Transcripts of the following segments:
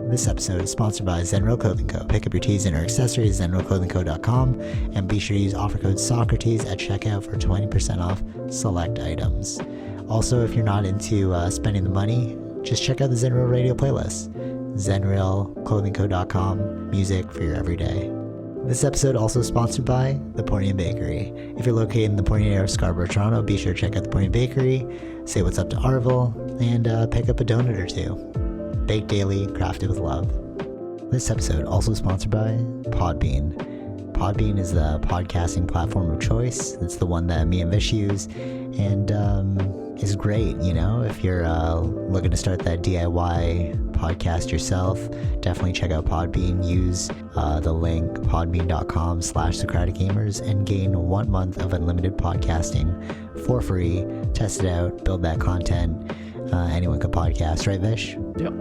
This episode is sponsored by Zenro Clothing Co. Pick up your tees and or accessories at zenroclothingco.com and be sure to use offer code Socrates at checkout for 20% off select items. Also, if you're not into spending the money, just check out the Zenro radio playlist. zenroclothingco.com, music for your everyday. This episode also sponsored by The Pointy Bakery. If you're located in the pointy area of Scarborough, Toronto, be sure to check out The Pointy Bakery, say what's up to Arville, and pick up a donut or two. Baked daily, crafted with love. This episode also sponsored by Podbean. Podbean is the podcasting platform of choice. It's the one that me and Vish use, and is great, you know, if you're looking to start that DIY podcast yourself. Definitely check out Podbean. Use the link podbean.com/SocraticGamers and gain 1 month of unlimited podcasting for free. Test it out, build that content. Anyone could podcast, right, Vish? Yep.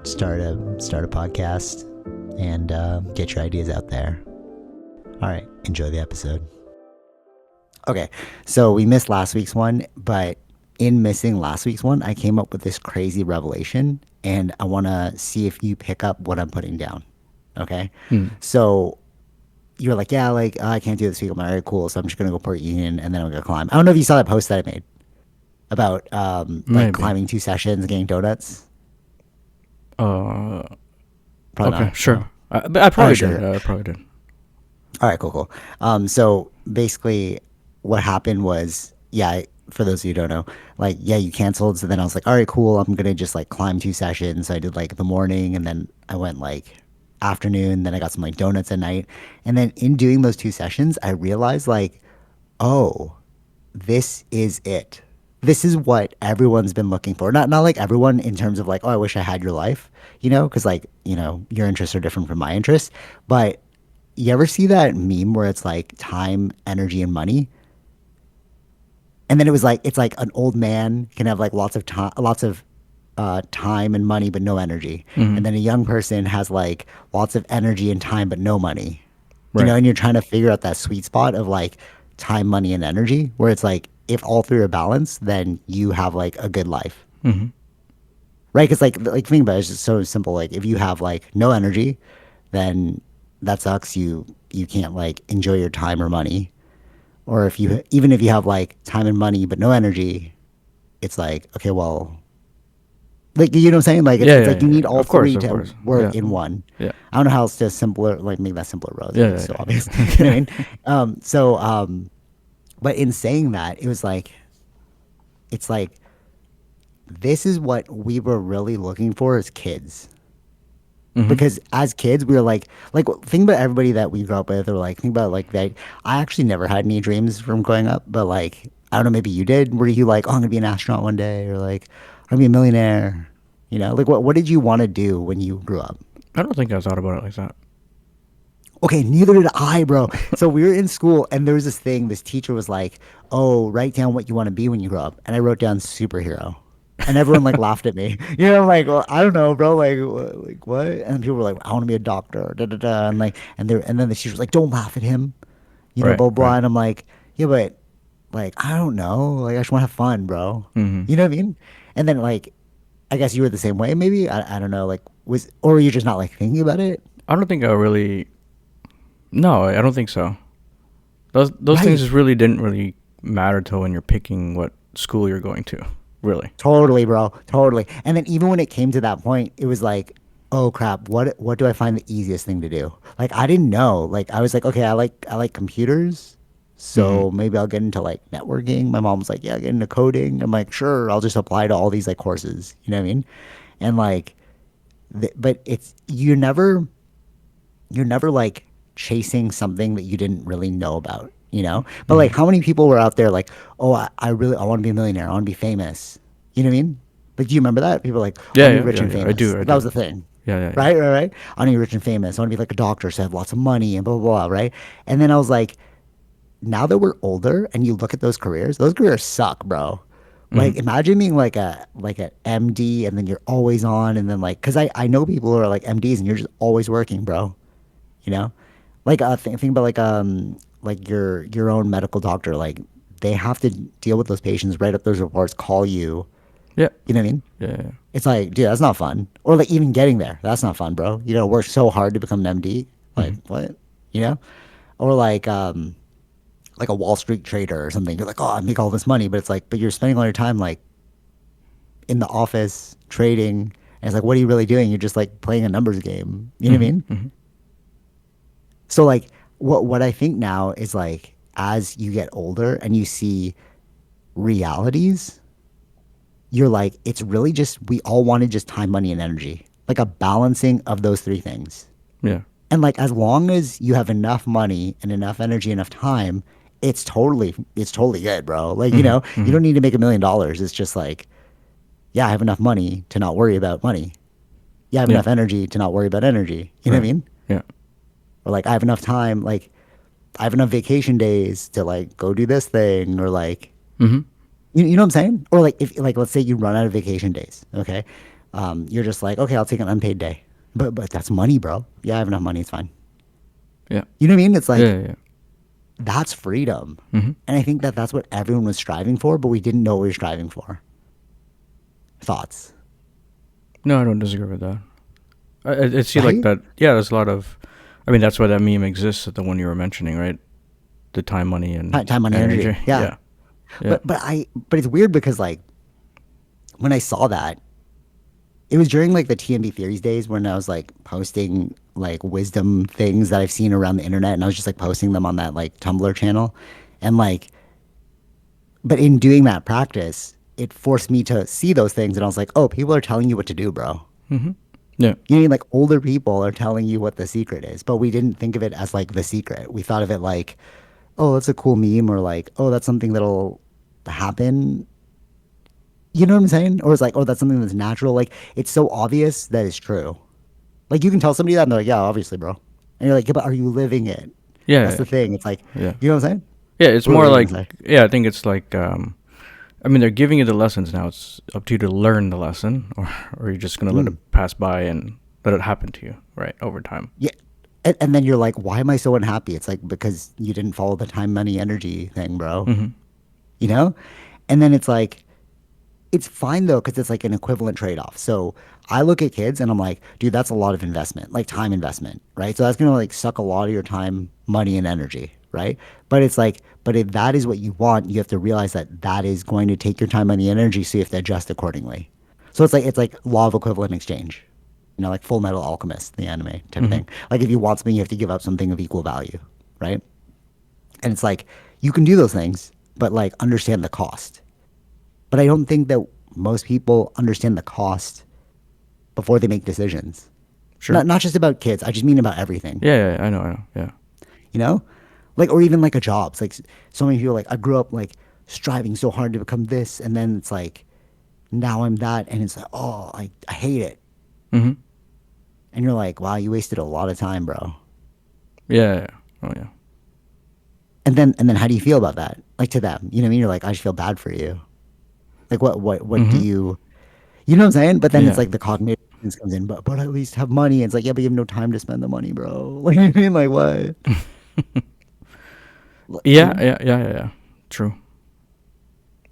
Start a podcast and get your ideas out there. All right, enjoy the episode. Okay, so we missed last week's one, but in missing last week's one, I came up with this crazy revelation, and I want to see if you pick up what I'm putting down. Okay? So you're like, yeah, like, I can't do this week. I'm like, all right, cool. So I'm just going to go Port Union, and then I'm going to climb. I don't know if you saw that post that I made about like climbing 2 sessions and getting donuts. Probably okay, not. Sure. But I probably did. Sure. I probably did. All right, cool. So basically what happened was, yeah, for those of you who don't know, like, yeah, you canceled. So then I was like, all right, cool. I'm going to just like climb 2 sessions. So I did like the morning, and then I went like afternoon. Then I got some like donuts at night. And then in doing those 2 sessions, I realized like, oh, this is it. This is what everyone's been looking for. Not like everyone in terms of like, oh, I wish I had your life, you know, because like, you know, your interests are different from my interests. But you ever see that meme where it's like time, energy, and money? And then it was like, it's like an old man can have like lots of time and money, but no energy. Mm-hmm. And then a young person has like lots of energy and time, but no money. Right. You know, and you're trying to figure out that sweet spot of like time, money, and energy, where it's like, if all 3 are balanced, then you have like a good life. Mm-hmm. Right? Because like think about it, it's just so simple. Like if you have like no energy, then that sucks. You can't like enjoy your time or money. Or even if you have like time and money but no energy, it's like, okay, well, like, you know what I'm saying? Like it's like you need all 3 to work in one. Yeah. I don't know how else to simpler, like make that simpler, Rose. Yeah, it's so obvious. You know what I mean? But in saying that, it was like, it's like, this is what we were really looking for as kids. Mm-hmm. Because as kids, we were like, think about everybody that we grew up with, or like, think about like that. I actually never had any dreams from growing up, but like, I don't know, maybe you did. Were you like, oh, I'm gonna be an astronaut one day, or like, I'm gonna be a millionaire? You know, like what did you want to do when you grew up? I don't think I thought about it like that. Okay, neither did I, bro. So we were in school, and there was this thing. This teacher was like, oh, write down what you want to be when you grow up. And I wrote down superhero. And everyone like laughed at me. You know, I'm like, well, I don't know, bro. Like what? And people were like, I want to be a doctor. Da da da. And like, and then the teacher was like, don't laugh at him. You know, blah blah. Right. And I'm like, yeah, but like, I don't know. Like, I just want to have fun, bro. Mm-hmm. You know what I mean? And then like, I guess you were the same way. Maybe I don't know. Like, or were you just not like thinking about it? I don't think I really. No, I don't think so. Those things just really didn't really matter till when you're picking what school you're going to. Really. Totally, bro. Totally. And then even when it came to that point, it was like, oh crap, what do I find the easiest thing to do? Like, I didn't know. Like, I was like, okay, I like computers, so maybe I'll get into like networking. My mom was like, yeah, get into coding. I'm like, sure, I'll just apply to all these like courses. You know what I mean? And like, but it's you're never like chasing something that you didn't really know about, you know? But like, how many people were out there like, oh, I want to be a millionaire, I want to be famous, you know what I mean? Like, do you remember that? People were like, I want to be rich and famous. I do. That was the thing. Yeah. Right. I want to be rich and famous, I want to be like a doctor, so I have lots of money and blah blah blah, right? And then I was like, now that we're older and you look at those careers suck, bro. Like, imagine being like an MD, and then you're always on, and then like, because I know people who are like MDs and you're just always working, bro, you know? Like, think about like your own medical doctor. Like, they have to deal with those patients, write up those reports, call you. Yeah. You know what I mean? Yeah. It's like, dude, that's not fun. Or like even getting there, that's not fun, bro. You know, work so hard to become an MD. Like Hmm. what? You know? Or like a Wall Street trader or something. You're like, oh, I make all this money, but it's like, but you're spending all your time like in the office trading. And it's like, what are you really doing? You're just like playing a numbers game. You know what I Hmm. mean? Hmm. So like what I think now is like as you get older and you see realities, you're like, it's really just we all wanted just time, money, and energy. Like a balancing of those three things. Yeah. And like as long as you have enough money and enough energy, enough time, it's totally good, bro. Like, you Hmm. know, you Hmm. don't need to make $1 million. It's just like, yeah, I have enough money to not worry about money. Yeah, I have Yeah. enough energy to not worry about energy. You know what I Right. mean? Yeah. Or like I have enough time, like I have enough vacation days to like go do this thing or like Hmm. you know what I'm saying? Or like if like let's say you run out of vacation days, okay? You're just like, okay, I'll take an unpaid day. But that's money, bro. Yeah, I have enough money, it's fine. Yeah. You know what I mean? It's Yeah. like Yeah. that's freedom. Hmm. And I think that that's what everyone was striving for, but we didn't know what we were striving for. Thoughts, No, I don't disagree with that. I see like right? that. Yeah, there's a lot of. I mean, that's why that meme exists. The one you were mentioning, right? The time, money, and Time, money, energy. energy. Yeah. Yeah. Yeah. But it's weird because like when I saw that, it was during like the TMB theories days when I was like posting like wisdom things that I've seen around the internet and I was just like posting them on that like Tumblr channel. And like but in doing that practice, it forced me to see those things and I was like, "Oh, people are telling you what to do, bro." Hmm. Yeah. You mean like older people are telling you what the secret is, but we didn't think of it as like the secret. We thought of it like, "Oh, that's a cool meme," or like, "Oh, that's something that'll happen." You know what I'm saying? Or it's like, "Oh, that's something that's natural." Like it's so obvious that it's true. Like you can tell somebody that and they're like, yeah, obviously, bro. And you're like, yeah, but are you living it? That's Yeah. the thing. It's like, Yeah. you know what I'm saying? Yeah. It's What more were you like. gonna say? Yeah, I think it's like. I mean, they're giving you the lessons now. It's up to you to learn the lesson, or you're just gonna let it Mm. pass by and let it happen to you, right, over time. Yeah. And then you're like, why am I so unhappy? It's like because you didn't follow the time, money, energy thing, bro. Hmm. You know? And then it's like, it's fine though, because it's like an equivalent trade off. So I look at kids and I'm like, dude, that's a lot of investment, like time investment, right? So that's gonna like suck a lot of your time, money, and energy, right? But it's like, but if that is what you want, you have to realize that that is going to take your time, money, and energy. So you have to adjust accordingly. So it's like law of equivalent exchange, like Full Metal Alchemist, the anime type of Hmm. thing. Like if you want something, you have to give up something of equal value, right? And it's like you can do those things, but like understand the cost. But I don't think that most people understand the cost before they make decisions. Sure. Not just about kids. I just mean about everything. Yeah, yeah, I know, I know. Yeah. You know, like or even like a job. It's like so many people like I grew up like striving so hard to become this, and then it's like now I'm that, and it's like oh I hate it, Hmm. and you're like wow you wasted a lot of time, bro. Yeah, yeah. Oh, yeah. And then how do you feel about that? Like to them, you know what I mean? You're like I just feel bad for you. Like what do Hmm. you know what I'm saying? But then it's Yeah. like the cognitive comes in, but at least have money. It's like, yeah, but you have no time to spend the money, bro. Like I mean, like what? You Yeah, know? yeah, yeah, yeah, yeah. True.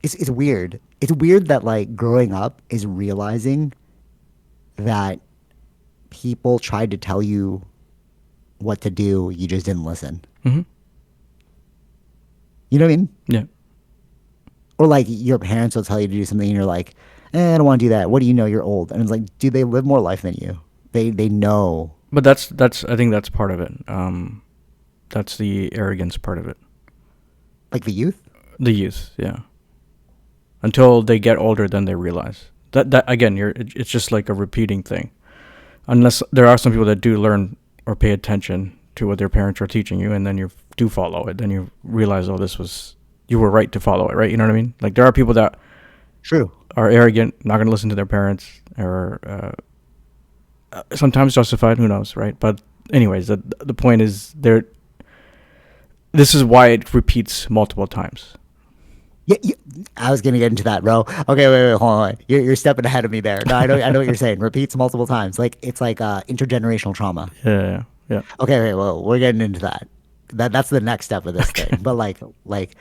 It's weird. It's weird that like growing up is realizing that people tried to tell you what to do, you just didn't listen. Hmm. You know what I mean? Yeah. Or like your parents will tell you to do something and you're like, I don't want to do that. What do you know? You're old. And it's like, do they live more life than you? They know. But that's I think that's part of it. That's the arrogance part of it. Like the youth? The youth, yeah. Until they get older, then they realize that again, it's just like a repeating thing. Unless there are some people that do learn or pay attention to what their parents are teaching you, and then you do follow it, then you realize, oh, this was you were right to follow it, right? You know what I mean? Like there are people that True. are arrogant, not going to listen to their parents, or sometimes justified. Who knows, right? But anyways, the point is there. This is why it repeats multiple times. Yeah, I was gonna get into that, bro. Okay, wait, hold on. You're stepping ahead of me there. No, I know what you're saying. Repeats multiple times. Like it's like intergenerational trauma. Yeah, yeah, Okay, wait, well, we're getting into that. That's the next step of yeah. this Okay. thing. But like,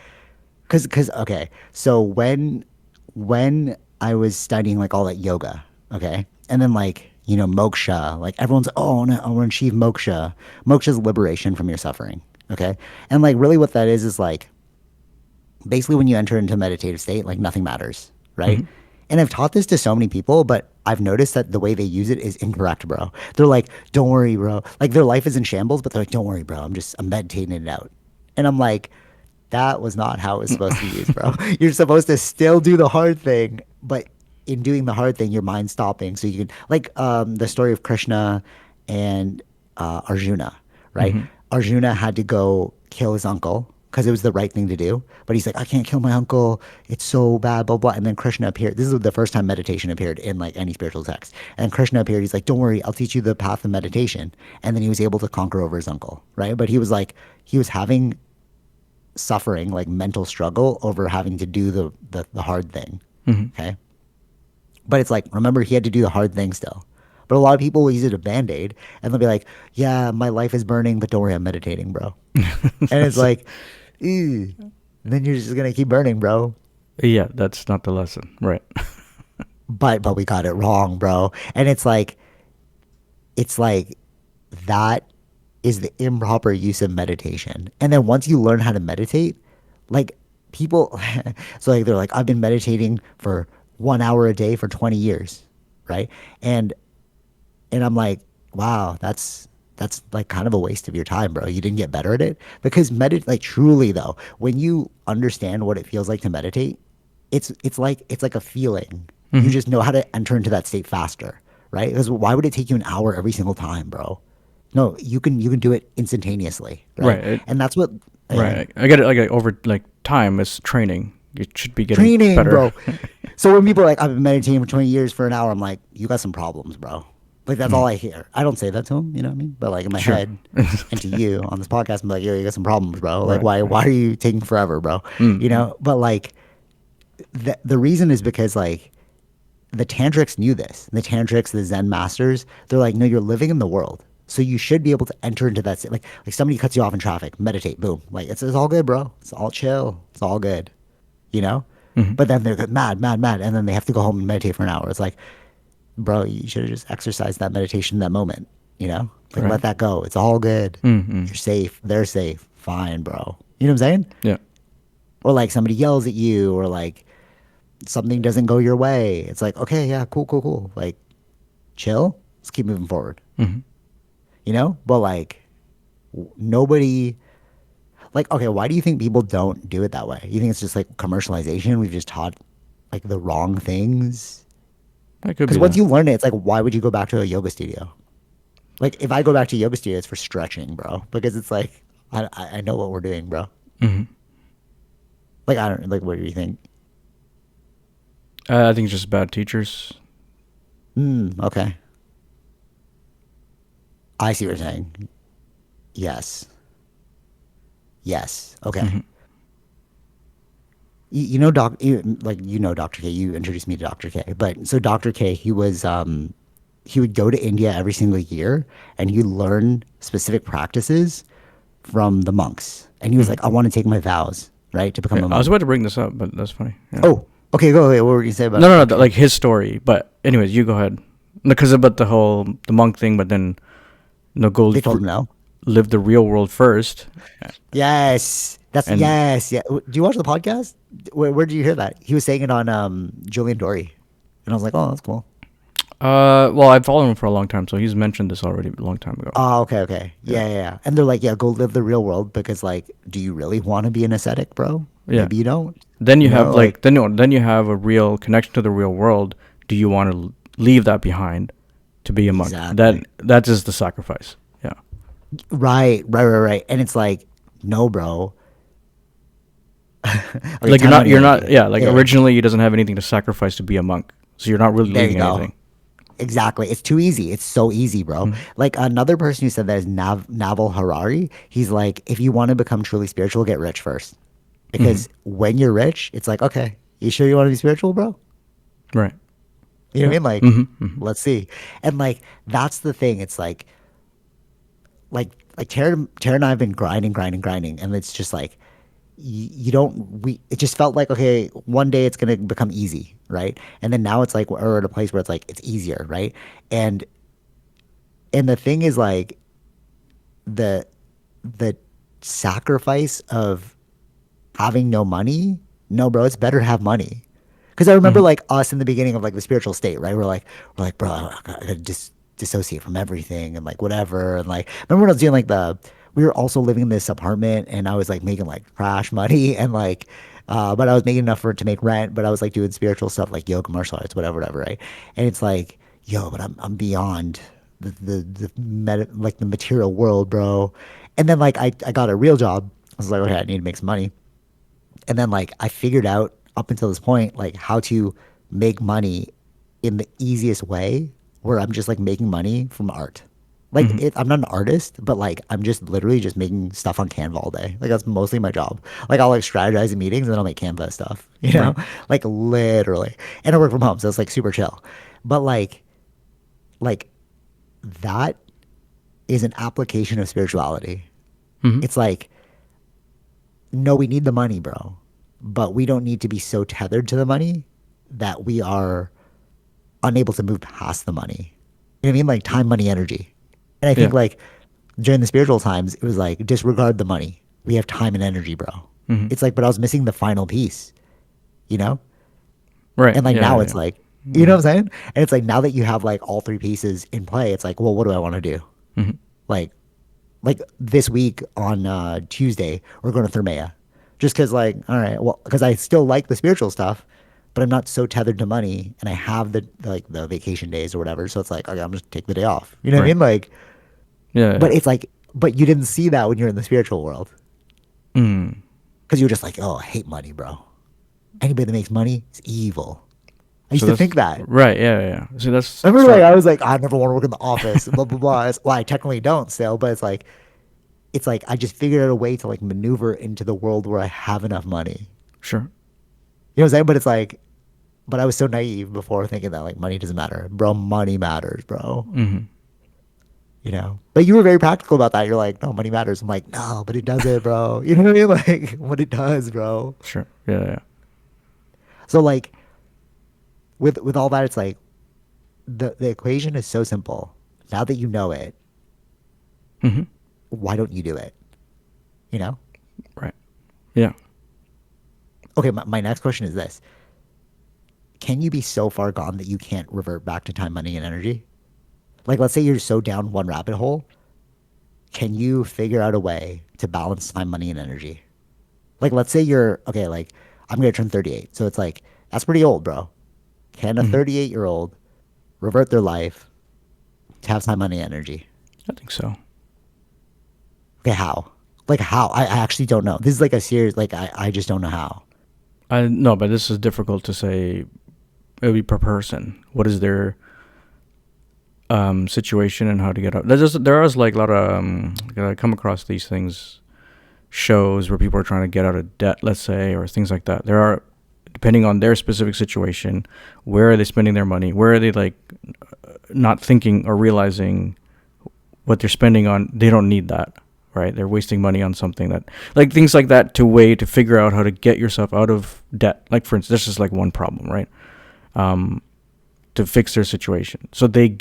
cause okay. So when I was studying like all that yoga, Okay. And then like, moksha, like everyone's, oh no, I want to achieve moksha. Moksha is liberation from your suffering. Okay. And like really what that is like basically when you enter into a meditative state, like nothing matters. Right. Hmm. And I've taught this to so many people, but I've noticed that the way they use it is incorrect, bro. They're like, don't worry, bro. Like their life is in shambles, but they're like, don't worry, bro. I'm meditating it out. And I'm like, that was not how it was supposed to be used, bro. You're supposed to still do the hard thing, but in doing the hard thing, your mind's stopping. So you can, like the story of Krishna and Arjuna, right? Hmm. Arjuna had to go kill his uncle because it was the right thing to do. But he's like, I can't kill my uncle. It's so bad, blah, blah. And then Krishna appeared. This is the first time meditation appeared in like any spiritual text. And Krishna appeared. He's like, don't worry, I'll teach you the path of meditation. And then he was able to conquer over his uncle, right? But he was like, he was having suffering, like mental struggle over having to do the hard thing. Hmm. Okay. But it's like, remember, he had to do the hard thing still. But a lot of people will use it as a band aid and they'll be like, yeah, my life is burning, but don't worry, I'm meditating, bro. And it's like, ew. Then you're just going to keep burning, bro. Yeah, that's not the lesson, right? But we got it wrong, bro. And it's like that is the improper use of meditation. And then once you learn how to meditate, like people, so like they're like, I've been meditating for 1 hour a day for 20 years, right? And I'm like, wow, that's like kind of a waste of your time, bro. You didn't get better at it because like truly though, when you understand what it feels like to meditate, it's like a feeling. You Hmm. just know how to enter into that state faster, right? Because why would it take you an hour every single time, bro? No, you can do it instantaneously, right? Right. And that's what Right. I get it. Like over like time is training. You should be getting training, better. bro. So when people are like, I've been meditating for 20 years for an hour, I'm like, you got some problems, bro. Like that's all Mm. I hear. I don't say that to them, you know what I mean? But like in my Sure. head and to you on this podcast, I'm like, yo, you got some problems, bro. Like Right. Right. why are you taking forever, bro? You Mm. know? But like the reason is because like the tantrics knew this. The tantrics, the Zen masters, they're like, no, you're living in the world. So you should be able to enter into that state. Like somebody cuts you off in traffic, meditate, boom. Like it's all good, bro. It's all chill. It's all good. You know? Hmm. But then they're mad, mad, mad, and then they have to go home and meditate for an hour. It's like, bro, you should have just exercised that meditation in that moment. You know? Like Right. let that go. It's all good. Mm-hmm. You're safe. They're safe. Fine, bro. You know what I'm saying? Yeah. Or like somebody yells at you, or like something doesn't go your way. It's like, okay, yeah, cool, cool, cool. Like, chill. Let's keep moving forward. Hmm. You know? But like, nobody. Like, okay, why do you think people don't do it that way? You think it's just like commercialization? We've just taught like the wrong things. That could Because be once that. you learn it, it's like, why would you go back to a yoga studio? Like, if I go back to a yoga studio, it's for stretching, bro. Because it's like, I know what we're doing, bro. Hmm. Like, I don't, like, what do you think? I think it's just bad teachers. Okay. I see what you're saying. Yes. Yes. Okay. Hmm. You know Dr. K. You introduced me to Dr. K. But so Dr. K, he would go to India every single year and he learn specific practices from the monks. And he was Hmm. like, I want to take my vows, right, to become Yeah, a I was monk. about to bring this up, but that's funny. Yeah. Oh, okay, go ahead. What were you saying No, about no, no. Dr. K? Like his story. But anyways, you go ahead. Because about the whole the monk thing, but then go They told him no. live the real world first, Yes. and Yes. Yeah. Do you watch the podcast? Where did you hear that? He was saying it on Julian Dory. And I was like, oh, that's cool. well, I've followed him for a long time, so he's mentioned this already a long time ago. Oh, okay, okay. Yeah. Yeah, yeah, yeah. And they're like, yeah, go live the real world because, like, do you really want to be an ascetic, bro? Yeah. Maybe you don't. Then you You have know, like, then you have a real connection to the real world. Do you want to leave that behind to be a monk? exactly. That is the sacrifice. Yeah. Right, right, right, right. And it's like, no, bro. Okay, Like time out you're here. not yeah, like Yeah, originally he doesn't have anything to sacrifice to be a monk. So you're not really there you leaving go. anything. Exactly. It's too easy. It's so easy, bro. Mhm. Like another person who said that is Naval Harari. He's like, if you want to become truly spiritual, get rich first. Mhm. Because when you're rich, it's like, okay, you sure you want to be spiritual, bro? Right. You know what I Yeah. mean? Like, Mhm. Mhm. let's see. And like, that's the thing. It's like Tara and I have been grinding, grinding, grinding, and it's just like you don't. It just felt like okay, one day it's gonna become easy, right? And then now it's like we're at a place where it's like it's easier, right? And and the thing is like the the sacrifice of having no money. No, bro, it's better to have money. Because I remember Mm-hmm. like us in the beginning of like the spiritual state, right? We're like, bro, I gotta just dissociate from everything and like whatever. And like, remember when I was doing like we were also living in this apartment and I was like making like trash money and like, but I was making enough for it to make rent. But I was like doing spiritual stuff like yoga, martial arts, whatever, right? And it's like, yo, but I'm beyond like the material world, bro. And then like I got a real job. I was like, okay, I need to make some money. And then like I figured out up until this point like how to make money in the easiest way where I'm just like making money from art. Like Mm-hmm. I'm not an artist, but like I'm just literally just making stuff on Canva all day. Like that's mostly my job. Like I'll like strategize in meetings and then I'll make Canva stuff, you know? Right. Like literally. And I work from home, so it's like super chill. But like that is an application of spirituality. Mm-hmm. It's like, no, we need the money, bro. But we don't need to be so tethered to the money that we are unable to move past the money. You know what I mean? Like time, money, energy. And I think Yeah. like during the spiritual times, it was like disregard the money. We have time and energy, bro. Mm-hmm. It's like, but I was missing the final piece, you know? Right. And like Yeah. now Yeah. it's Yeah. like, you know Mm-hmm. what I'm saying? And it's like now that you have like all three pieces in play, it's like, well, what do I want to do? Mm-hmm. Like this week on Tuesday, we're going to Thermea. Just because, like, all right, well, because I still like the spiritual stuff, but I'm not so tethered to money, and I have the vacation days or whatever. So it's like, okay, I'm just take the day off. You know what I Right. mean? Like, Yeah. but Yeah. it's like, but you didn't see that when you're in the spiritual world Mm. because you were just like, oh, I hate money, bro. Anybody that makes money is evil. I So used to that's think that. right. Yeah. Yeah. Yeah. See, that's I remember, like, so. I was like, I never want to work in the office, blah blah blah. Well, I technically don't still, but it's like I just figured out a way to like maneuver into the world where I have enough money. Sure. You know what I'm saying? But it's like, but I was so naive before thinking that like money doesn't matter, bro. Money matters, bro. Mm-hmm. You know. But you were very practical about that. You're like, no, money matters. I'm like, no, but it doesn't, bro. You know what I mean? Like, what it does, bro. Sure. Yeah. Yeah. So like, with all that, it's like the equation is so simple. Now that you know it, Mm-hmm. why don't you do it? You know. Right. Yeah. Okay. My next question is this: can you be so far gone that you can't revert back to time, money, and energy? Like, let's say you're so down one rabbit hole, can you figure out a way to balance time, money, and energy? Like, let's say you're okay, like, I'm gonna turn 38. So it's like, that's pretty old, bro. Can a Mm-hmm. 38-year-old revert their life to have time, money, and energy? I think so. Okay, how? Like, how? I actually don't know. This is like a serious, like, I just don't know how. I no, but this is difficult to say. It'll be per person. What is their situation and how to get out? There is like a lot of I come across these things, shows where people are trying to get out of debt, let's say, or things like that. There are, depending on their specific situation, where are they spending their money? Where are they like not thinking or realizing what they're spending on? They don't need that, right? They're wasting money on something that, like things like that, to figure out how to get yourself out of debt. Like for instance, this is like one problem, right? To fix their situation. So they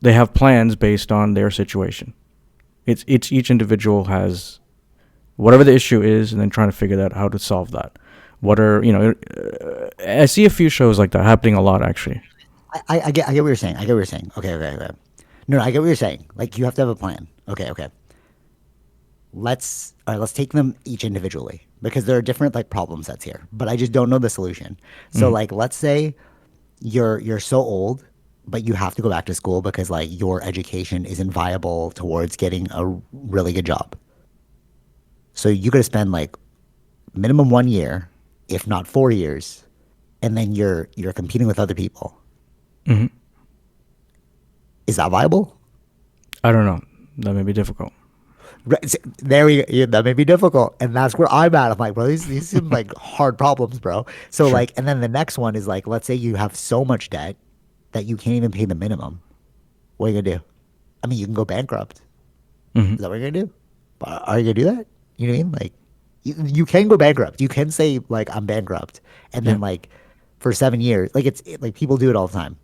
have plans based on their situation. It's each individual has whatever the issue is, and then trying to figure out how to solve that. What are I see a few shows like that happening a lot actually. I get what you're saying. I get what you're saying. Okay. No, I get what you're saying. Like, you have to have a plan. Okay. All right, let's take them each individually because there are different like problem sets here, but I just don't know the solution. So Mm-hmm. like let's say you're so old, but you have to go back to school because like your education isn't viable towards getting a really good job. So you got to spend like minimum 1 year, if not 4 years, and then you're competing with other people. Mm-hmm. Is that viable? I don't know. That may be difficult. Right, there we yeah, that may be difficult, and that's where I'm at. I'm like, bro, these seem like hard problems, bro. So Sure. like, and then the next one is like, let's say you have so much debt that you can't even pay the minimum. What are you gonna do? I mean, you can go bankrupt. Mm-hmm. Is that what you're gonna do? But are you gonna do that? You know what I mean? Like, you can go bankrupt. You can say like I'm bankrupt, and Yeah. then like for 7 years. Like like people do it all the time.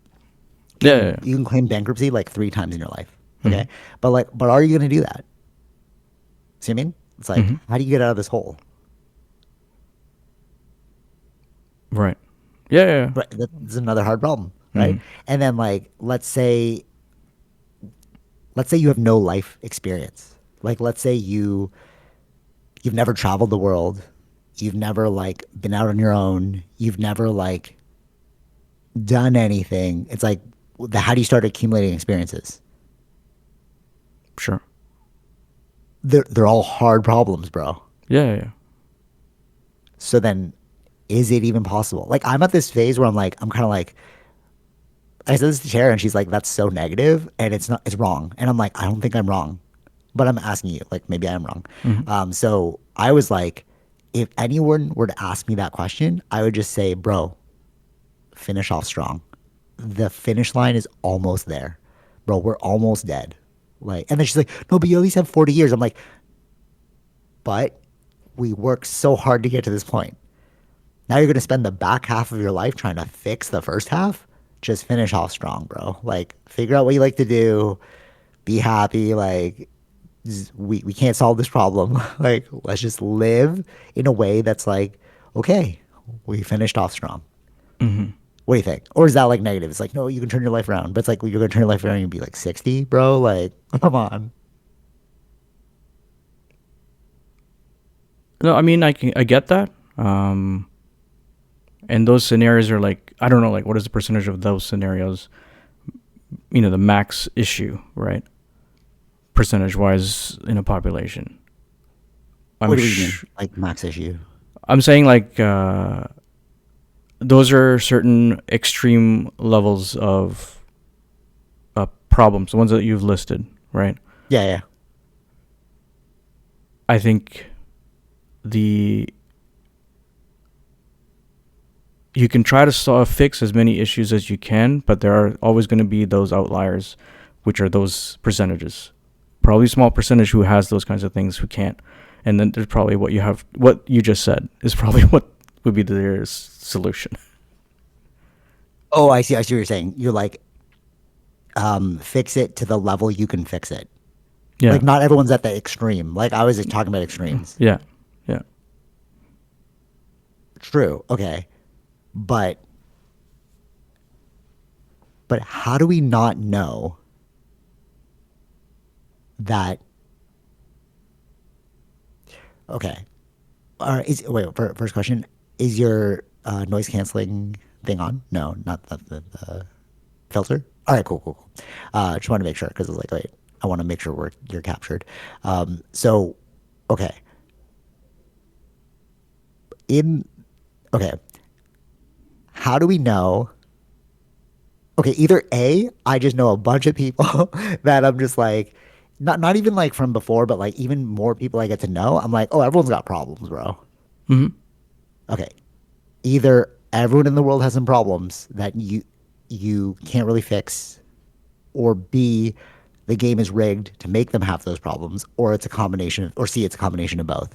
Yeah, yeah, You can claim bankruptcy like 3 times in your life. yeah. Okay. But are you going to do that? See what I mean? It's like, Hmm. how do you get out of this hole? Right. Yeah, yeah. Right. That's another hard problem. Hmm. Right. And then like, let's say you have no life experience. Like, let's say you've never traveled the world. You've never like been out on your own. You've never like done anything. It's like, how do you start accumulating experiences? Sure. They're all hard problems, bro. Yeah, yeah, yeah. So then, is it even possible? Like, I'm at this phase where I'm kind of like, I said this to Tara, and she's like, "That's so negative, and it's not. It's wrong." And I'm like, "I don't think I'm wrong, but I'm asking you. Like, maybe I am wrong." Hmm. So I was like, if anyone were to ask me that question, I would just say, "Bro, finish off strong. The finish line is almost there, bro. We're almost dead." Like, and then she's like, "No, but you at least have 40 years." I'm like, "But we worked so hard to get to this point. Now you're gonna spend the back half of your life trying to fix the first half. Just finish off strong, bro. Like, figure out what you like to do. Be happy. Like, we can't solve this problem. Like, let's just live in a way that's like, okay, we finished off strong." Hmm. What do you think? Or is that like negative? It's like, no, you can turn your life around. But it's like, well, you're gonna turn your life around and be like 60, bro. Like, come on. No, I mean, I get that. And those scenarios are like, I don't know, like what is the percentage of those scenarios? The max issue, right? Percentage wise in a population. I'm What do we mean? sh- Like max issue? I'm saying like those are certain extreme levels of problems, the ones that you've listed, right? Yeah, yeah. I think the you can try to fix as many issues as you can, but there are always going to be those outliers, which are those percentages. Probably a small percentage who has those kinds of things who can't, and then there's probably what you just said is probably what would be the solution. Oh, I see. I see what you're saying. You're like, fix it to the level you can fix it. Yeah, Like, not everyone's at the extreme. Like, I was like, talking about extremes. yeah, yeah. True. Okay. But how do we not know that? Okay. First question: is your noise canceling thing on? No, not the filter. All right, cool, cool, cool. Just want to make sure because I was like, wait, I want to make sure you're captured. So, okay, in okay, how do we know? Okay, either A, I just know a bunch of people that I'm just like, not even like from before, but like even more people I get to know. I'm like, oh, everyone's got problems, bro. Hmm. Okay, either everyone in the world has some problems that you can't really fix, or B, the game is rigged to make them have those problems, or it's a combination, or C, it's a combination of both.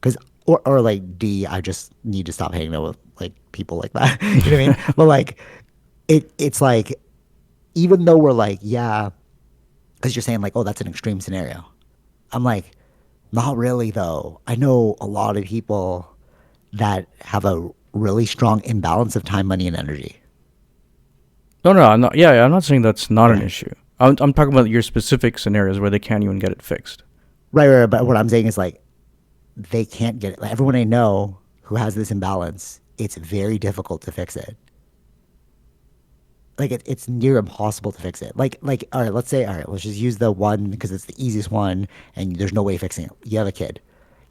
Because or like D, I just need to stop hanging out with like people like that. You know what I mean? But like it's like, even though we're like, yeah, because you're saying like, oh, that's an extreme scenario. I'm like, not really though. I know a lot of people that have a really strong imbalance of time, money, and energy. No, no, I'm not. Yeah, yeah, I'm not saying that's not an Right. issue. I'm talking about your specific scenarios where they can't even get it fixed. Right. But what I'm saying is like, they can't get it. Like, everyone I know who has this imbalance, it's very difficult to fix it. Like, it's near impossible to fix it. Like, all right, all right, let's just use the one because it's the easiest one, and there's no way fixing it. You have a kid.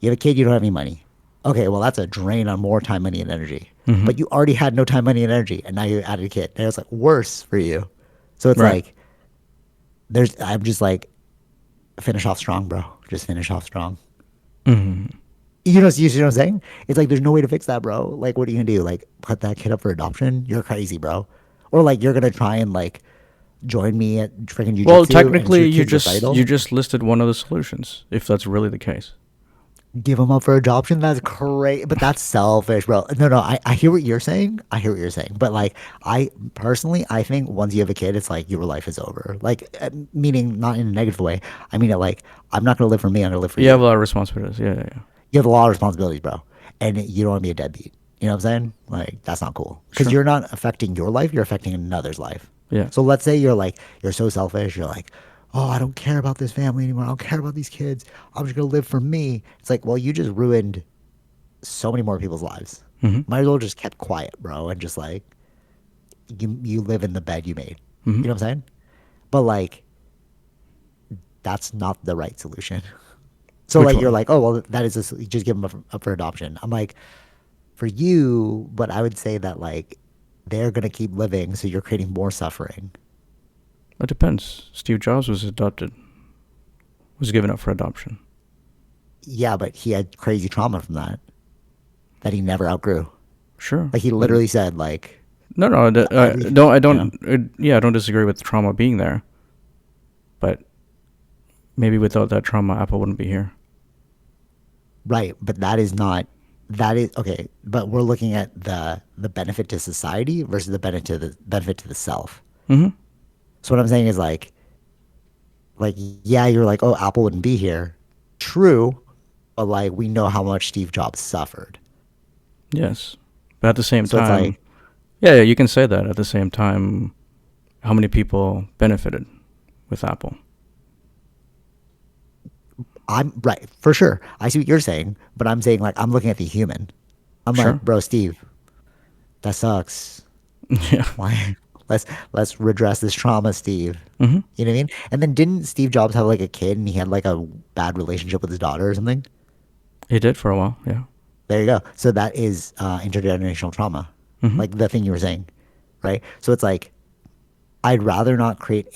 You have a kid. You don't have any money. Okay, well, that's a drain on more time, money, and energy. Hmm. But you already had no time, money, and energy, and now you added a kid, and it's like worse for you. So it's Right. like, I'm just like, finish off strong, bro. Just finish off strong. Hmm. You see what I'm saying? It's like there's no way to fix that, bro. Like, what are you gonna do? Like, put that kid up for adoption? You're crazy, bro. Or like, you're gonna try and like join me at freaking Well, jujitsu, and technically, your you kid's just you recital? just listed one of the solutions, if that's really the case. Give them up for adoption? That's crazy. But that's selfish, bro. No, no, I hear what you're saying. I hear what you're saying. But like, I personally, I think once you have a kid, it's like your life is over. Like, meaning not in a negative way. I mean it like, I'm not going to live for me. I'm going to live for You have a you. lot of responsibilities. Yeah, yeah, yeah. You have a lot of responsibilities, bro. And you don't want to be a deadbeat. You know what I'm saying? Like, that's not cool. Because Sure. you're not affecting your life, you're affecting another's life. Yeah. So let's say you're like, you're so selfish. You're like, oh, I don't care about this family anymore. I don't care about these kids. I'm just going to live for me. It's like, well, you just ruined so many more people's lives. Mm-hmm. Might as well just kept quiet, bro, and just like you live in the bed you made. Mm-hmm. You know what I'm saying? But like that's not the right solution. So Which like you're one? like, oh well, that is just just give them up for adoption. I'm like, for you, but I would say that like they're gonna keep living, so you're creating more suffering. It depends. Steve Jobs was adopted. Was given up for adoption. Yeah, but he had crazy trauma from that he never outgrew. Sure. Like he But literally said like no, no. every Don't. I you don't. know Yeah, I don't disagree with trauma being there. But maybe without that trauma, Apple wouldn't be here. right, but that is not that is okay. But we're looking at the benefit to society versus the benefit to the self. Mm-hmm. So what I'm saying is like yeah, you're like oh Apple wouldn't be here, true, but like we know how much Steve Jobs suffered. Yes. But at the same So it's time, like yeah, yeah, you can say that. At the same time, how many people benefited with Apple? I'm right for sure. I see what you're saying, but I'm saying like I'm looking at the human. I'm like Sure. bro, Steve, that sucks. Yeah. Why? Let's redress this trauma, Steve. Mm-hmm. You know what I mean? And then didn't Steve Jobs have like a kid and he had like a bad relationship with his daughter or something? He did for a while. Yeah. There you go. So that is intergenerational trauma, Mm-hmm. like the thing you were saying, right? So it's like I'd rather not create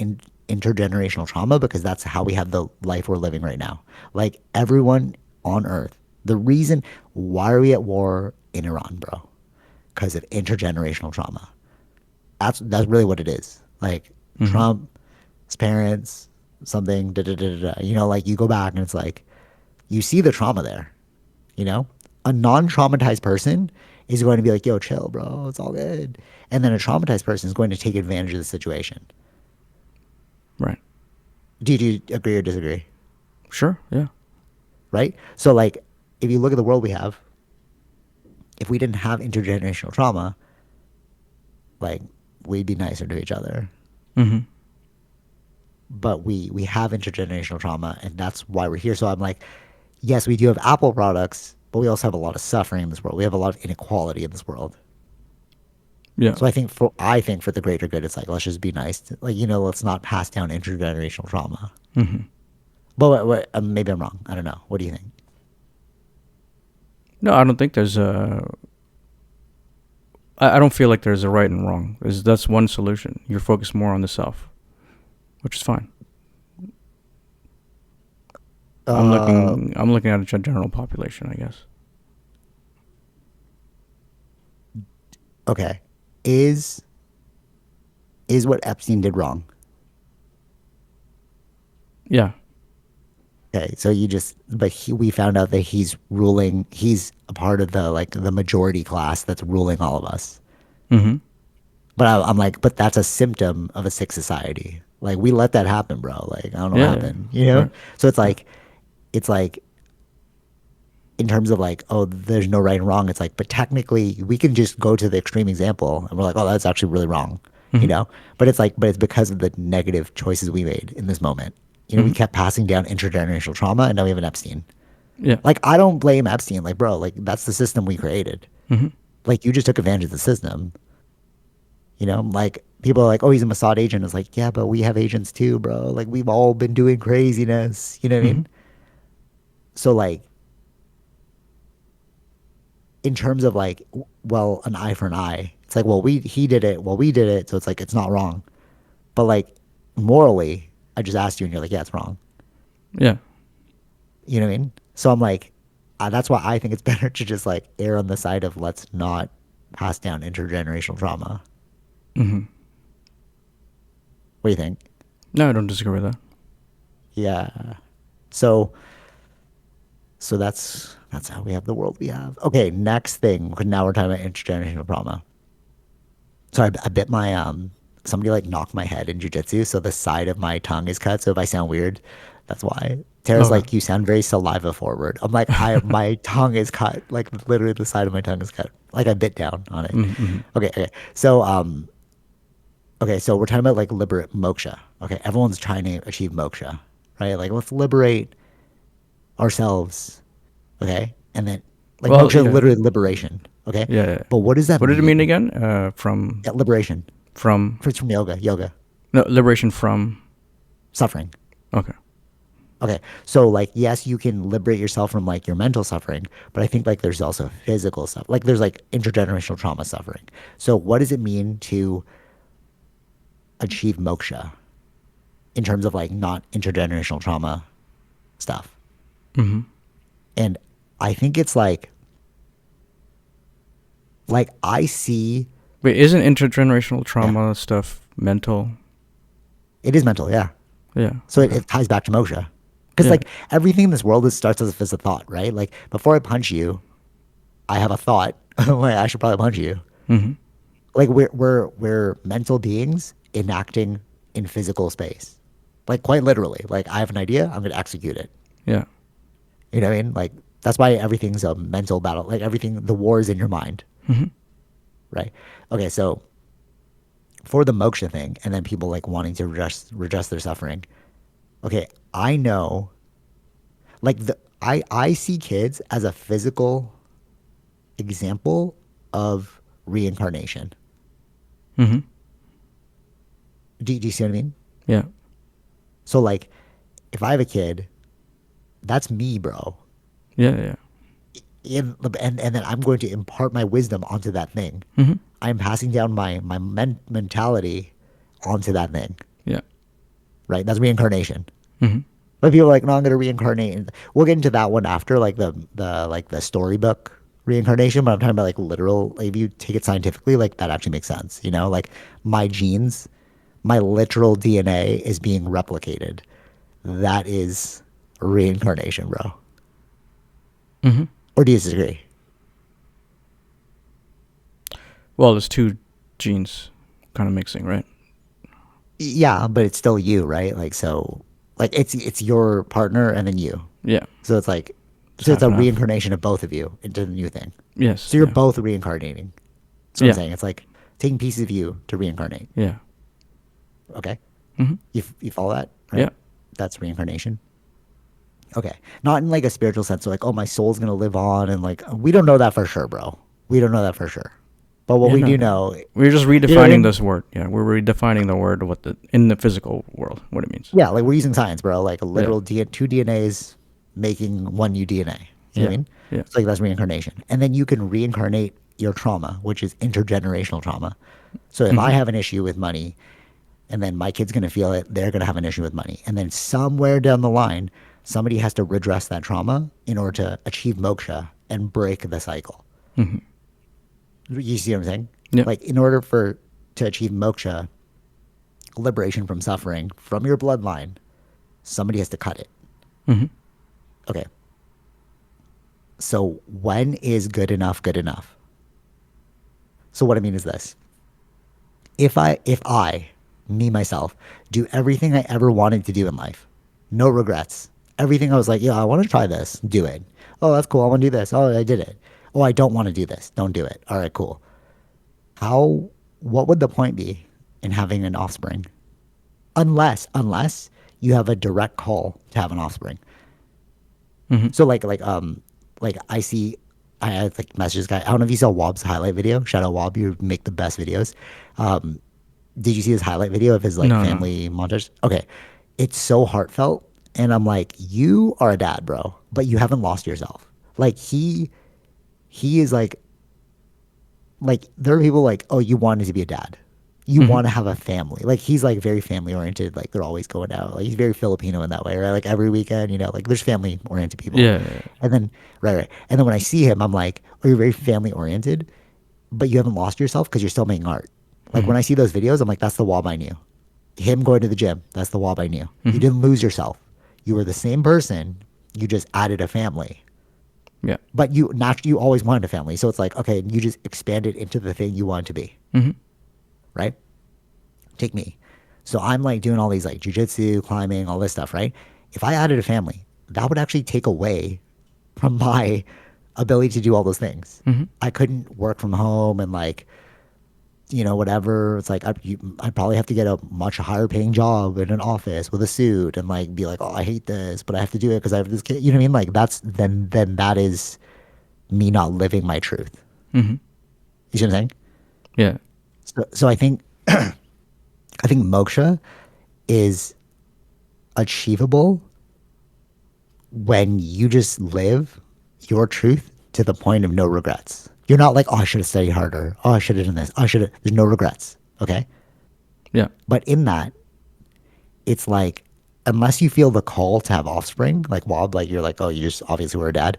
intergenerational trauma because that's how we have the life we're living right now. Like everyone on Earth, the reason why are we at war in Iran, bro? Because of intergenerational trauma. That's really what it is. Like Mm-hmm. Trump, his parents, something, da da da da. You know, like you go back and it's like you see the trauma there. You know, a non-traumatized person is going to be like, "Yo, chill, bro, it's all good," and then a traumatized person is going to take advantage of the situation. Right. Do you agree or disagree? Sure. Yeah. Right. So, like, if you look at the world we have, if we didn't have intergenerational trauma, like, we'd be nicer to each other. Mm-hmm. But we have intergenerational trauma, and that's why we're here. So I'm like, yes, we do have Apple products, but we also have a lot of suffering in this world. We have a lot of inequality in this world. Yeah. So I think for the greater good, it's like let's just be nice. Like let's not pass down intergenerational trauma. Mm-hmm. But maybe I'm wrong. I don't know. What do you think? No, I don't think there's a. I don't feel like there's a right and wrong. That's one solution. You're focused more on the self, which is fine. Uh, I'm looking at a general population, I guess. okay. Is is what Epstein did wrong? Yeah. Okay, so we found out that he's a part of the like the majority class that's ruling all of us. Mm-hmm. But I'm like, but that's a symptom of a sick society. Like we let that happen, bro. Like I don't know what Yeah, yeah. happened, you know? Right. So Yeah. it's like in terms of like, oh, there's no right and wrong. It's like, but technically we can just go to the extreme example and we're like, oh, that's actually really wrong, you Mm-hmm. know? But it's like, but it's because of the negative choices we made in this moment. We Mm-hmm. kept passing down intergenerational trauma and now we have an Epstein. Yeah. Like I don't blame Epstein. Like, bro, like that's the system we created. Mm-hmm. Like you just took advantage of the system. Like people are like, oh, he's a Mossad agent. It's like, yeah, but we have agents too, bro. Like we've all been doing craziness. You know what I Mm-hmm. mean? So like, in terms of like, well, an eye for an eye. It's like, well, he did it. Well, we did it. So it's like it's not wrong. But like morally, I just asked you, and you're like, yeah, it's wrong. Yeah. You know what I mean? So I'm like, that's why I think it's better to just like err on the side of let's not pass down intergenerational trauma. Mm-hmm. What do you think? No, I don't disagree with that. Yeah. So So that's how we have the world we have. Okay, next thing. Now we're talking about intergenerational trauma. So I bit my somebody like knocked my head in jujitsu, so the side of my tongue is cut. So if I sound weird, that's why. Tara's Okay. like, you sound very saliva forward. I'm like, I my tongue is cut. Like literally the side of my tongue is cut. Like I bit down on it. Mm-hmm. Okay, okay. So okay, so we're talking about like liberate moksha. Okay, everyone's trying to achieve moksha, right? Like let's liberate ourselves. Okay, and then like Well, moksha is yeah, literally liberation. Okay, yeah, yeah. but what does that What did it mean mean? again? From Yeah, liberation. from It's from yoga, no liberation from. suffering. Okay. Okay, so like yes, you can liberate yourself from like your mental suffering, but I think like there's also physical stuff. Like there's like intergenerational trauma suffering. So what does it mean to achieve moksha in terms of like not intergenerational trauma stuff? Mm-hmm. And I think it's like I see Wait, isn't intergenerational yeah, trauma stuff mental? it is mental, yeah. Yeah. So Okay. it ties back to moksha. Because Yeah. like everything in this world is starts as a thought, right? Like before I punch you, I have a thought. Like I should probably punch you. Mm-hmm. Like we're mental beings enacting in physical space. Like quite literally. Like I have an idea, I'm gonna execute it. Yeah. You know what I mean? Like that's why everything's a mental battle. Like everything the war is in your mind. Mm-hmm. Right. Okay, so for the moksha thing and then people like wanting to redress their suffering. Okay, I know like I see kids as a physical example of reincarnation. Mm-hmm. Do you see what I mean? Yeah. So like if I have a kid, that's me, bro. Yeah. Yeah. And then I'm going to impart my wisdom onto that thing. Mm-hmm. I'm passing down my mentality onto that thing, Yeah. right? That's reincarnation. Mm-hmm. But people are like, no, I'm gonna reincarnate. And we'll get into that one after, like the storybook reincarnation. But I'm talking about like literal. Like, if you take it scientifically, like that actually makes sense. You know, like my genes, my literal DNA is being replicated. That is reincarnation, bro. Mm-hmm. Or do you disagree? Well, it's two genes kind of mixing, right? Yeah, but it's still you, right? Like so, like it's your partner and then you. Yeah. So it's like, It's so it's half a and half. reincarnation of both of you into the new thing. Yes. So you're Yeah. both reincarnating. That's what I'm Yeah. saying. It's like taking pieces of you to reincarnate. Yeah. Okay, Mm-hmm. you follow that, Yeah. right? That's reincarnation. Okay, not in like a spiritual sense. So like, oh, my soul's gonna live on, and like we don't know that for sure, bro. We don't know that for sure. But what Yeah. we No. do know, We're just you know what I redefining mean? this word. Yeah. We're redefining the word what the in the physical world what it means. Yeah, like we're using science, bro. Like a Yeah. literal two DNAs making one new DNA. You know what I Yeah. mean? Yeah. It's like that's reincarnation. And then you can reincarnate your trauma, which is intergenerational trauma. So if I Mm-hmm. have an issue with money and then my kid's going to feel it, they're going to have an issue with money. And then somewhere down the line, somebody has to redress that trauma in order to achieve moksha and break the cycle. Mm-hmm. You see what I'm saying? Yeah. Like in order for to achieve moksha, liberation from suffering from your bloodline, somebody has to cut it. Mm-hmm. Okay. So when is good enough good enough? So what I mean is this. If I, me myself, do everything I ever wanted to do in life, no regrets. Everything I was like, yeah, I want to try this, do it. Oh, that's cool. I want to do this. Oh, I did it. Oh, I don't want to do this. Don't do it. All right, cool. How what would the point be in having an offspring? Unless you have a direct call to have an offspring. Mm-hmm. So like I see I had like messages guy. I don't know if you saw Wob's highlight video. Shout out Wob, you make the best videos. Did you see his highlight video of his like No. No. family montage? Okay. It's so heartfelt. And I'm like, you are a dad, bro, but you haven't lost yourself. Like he is like there are people like, oh, you wanted to be a dad. You Mm-hmm. want to have a family. Like he's like very family oriented. Like they're always going out. Like he's very Filipino in that way, right? Like every weekend, like there's family oriented people. Yeah. Yeah. And then right. And then when I see him, I'm like, oh, you're very family oriented, but you haven't lost yourself because you're still making art. Like Mm-hmm. when I see those videos, I'm like, that's the Wob I knew. Him going to the gym, that's the Wob I knew. You Mm-hmm. didn't lose yourself. You were the same person. You just added a family. Yeah. But you naturally you always wanted a family, so it's like okay, you just expand it into the thing you want to be, Mm-hmm. right? Take me. So I'm like doing all these like jujitsu, climbing, all this stuff, right? If I added a family, that would actually take away from my ability to do all those things. Mm-hmm. I couldn't work from home and like, whatever. It's like I'd probably have to get a much higher paying job in an office with a suit and like be like, oh, I hate this, but I have to do it because I have this kid. You know what I mean? Like then that is me not living my truth. Mm-hmm. You see what I'm saying? Yeah. So I think I think moksha is achievable when you just live your truth to the point of no regrets. You're not like, oh, I should have studied harder. Oh, I should have done this. I should have. There's no regrets. Okay. Yeah. But in that, it's like, unless you feel the call to have offspring, like Wob, like you're like, oh, you just obviously were a dad.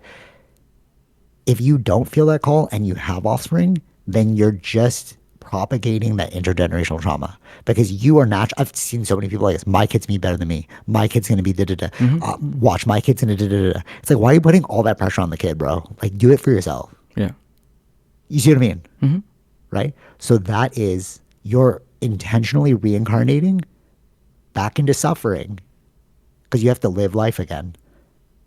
If you don't feel that call and you have offspring, then you're just propagating that intergenerational trauma because you are natural. I've seen so many people like this. My kid's me better than me. My kid's gonna be da da da. Mm-hmm. Watch my kid's gonna da da da. It's like, why are you putting all that pressure on the kid, bro? Like, do it for yourself. Yeah. You see what I mean? Mm-hmm. Right? So that is you're intentionally reincarnating back into suffering because you have to live life again.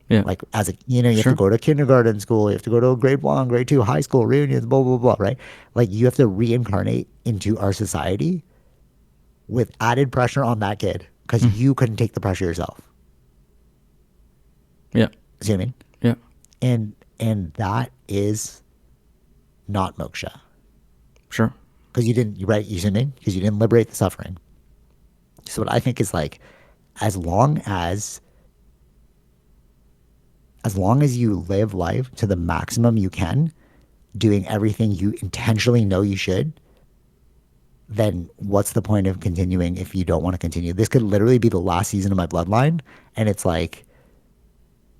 Yeah. Like as a you have to Sure. go to kindergarten school, you have to go to grade 1, grade 2, high school reunions, blah blah blah, right? Like you have to reincarnate into our society with added pressure on that kid because Mm. you couldn't take the pressure yourself. Yeah. See what I mean? Yeah. And that is not moksha Sure. because you didn't you right you see what I mean? Because you didn't liberate the suffering. So what I think is like as long as you live life to the maximum you can, doing everything you intentionally know you should, then what's the point of continuing if you don't want to continue? This could literally be the last season of my bloodline. And it's like,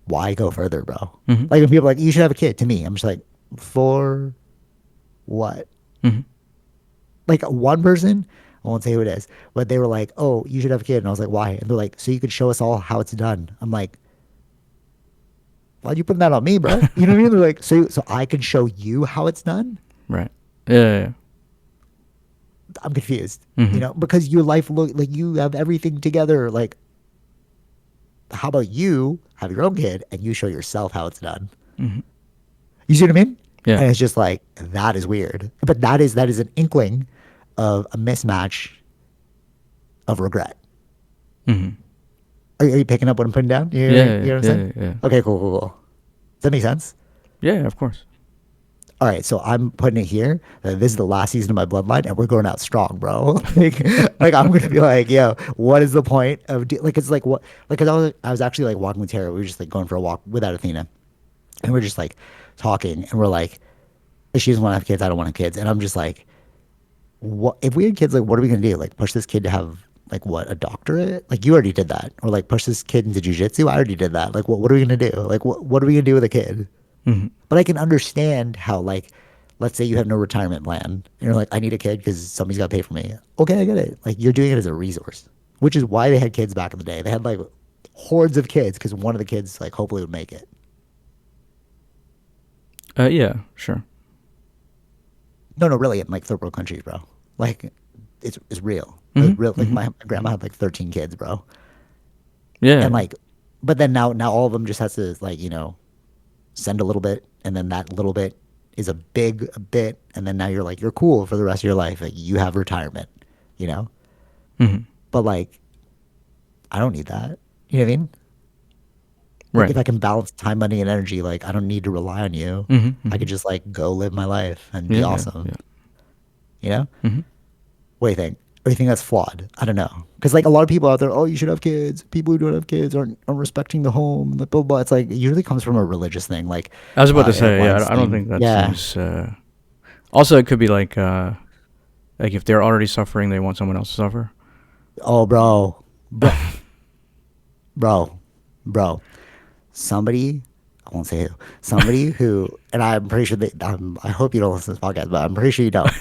why go further, bro? Mm-hmm. Like when people are like, you should have a kid. To me, I'm just like, for what? Mm-hmm. Like one person, I won't say who it is, but they were like, oh, you should have a kid. And I was like, why? And they're like, so you could show us all how it's done. I'm like, why'd you put that on me, bro? You know what I mean? They're like, so I can show you how it's done? Right. Yeah. I'm confused, Mm-hmm. because your life look like you have everything together. Like, how about you have your own kid and you show yourself how it's done? Mm-hmm. You see what I mean? Yeah. And it's just like, that is weird. But that is an inkling of a mismatch of regret. Mm-hmm. Are you picking up what I'm putting down? You know what I'm saying? Yeah. Okay, cool. Does that make sense? Yeah, of course. All right, so I'm putting it here. This is the last season of my bloodline, and we're going out strong, bro. like I'm gonna be like, yo, what is the point of like? It's like what? Like, cause I was actually like walking with Tara. We were just like going for a walk without Athena, and we're just like talking, and we're like, she doesn't want to have kids. I don't want to have kids, and I'm just like, what if we had kids? Like, what are we gonna do? Like, push this kid to have like what a doctorate? Like, you already did that, or like push this kid into jujitsu? I already did that. Like, what are we gonna do? Like, what are we gonna do with a kid? Mm-hmm. But I can understand how, like, let's say you have no retirement plan. And you're like, I need a kid because somebody's got to pay for me. Okay, I get it. Like, you're doing it as a resource, which is why they had kids back in the day. They had, like, hordes of kids because one of the kids, like, hopefully would make it. Yeah, sure. No, really, in, like, third world countries, bro. Like, it's real. Mm-hmm. It's real. Like, Mm-hmm. my grandma had, like, 13 kids, bro. Yeah. And, like, but then now all of them just has to, like, send a little bit, and then that little bit is a bit, and then now you're like, you're cool for the rest of your life. Like, you have retirement, Mm-hmm. But like, I don't need that. You know what I mean? Like, Right. if I can balance time, money, and energy, like, I don't need to rely on you. Mm-hmm. I Mm-hmm. could just like go live my life and be Yeah. awesome. Yeah. You know? Mm-hmm. What do you think? Or you think that's flawed? I don't know. Because like a lot of people out there, oh, you should have kids. People who don't have kids aren't respecting the home. Blah, blah, blah. It's like, it usually comes from a religious thing. Like, I was about to say, Eric yeah, I don't Weinstein. think that Yeah. seems. Also, it could be like if they're already suffering, they want someone else to suffer. Oh, bro. Somebody, I won't say who. Somebody who, and I'm pretty sure I hope you don't listen to this podcast, but I'm pretty sure you don't.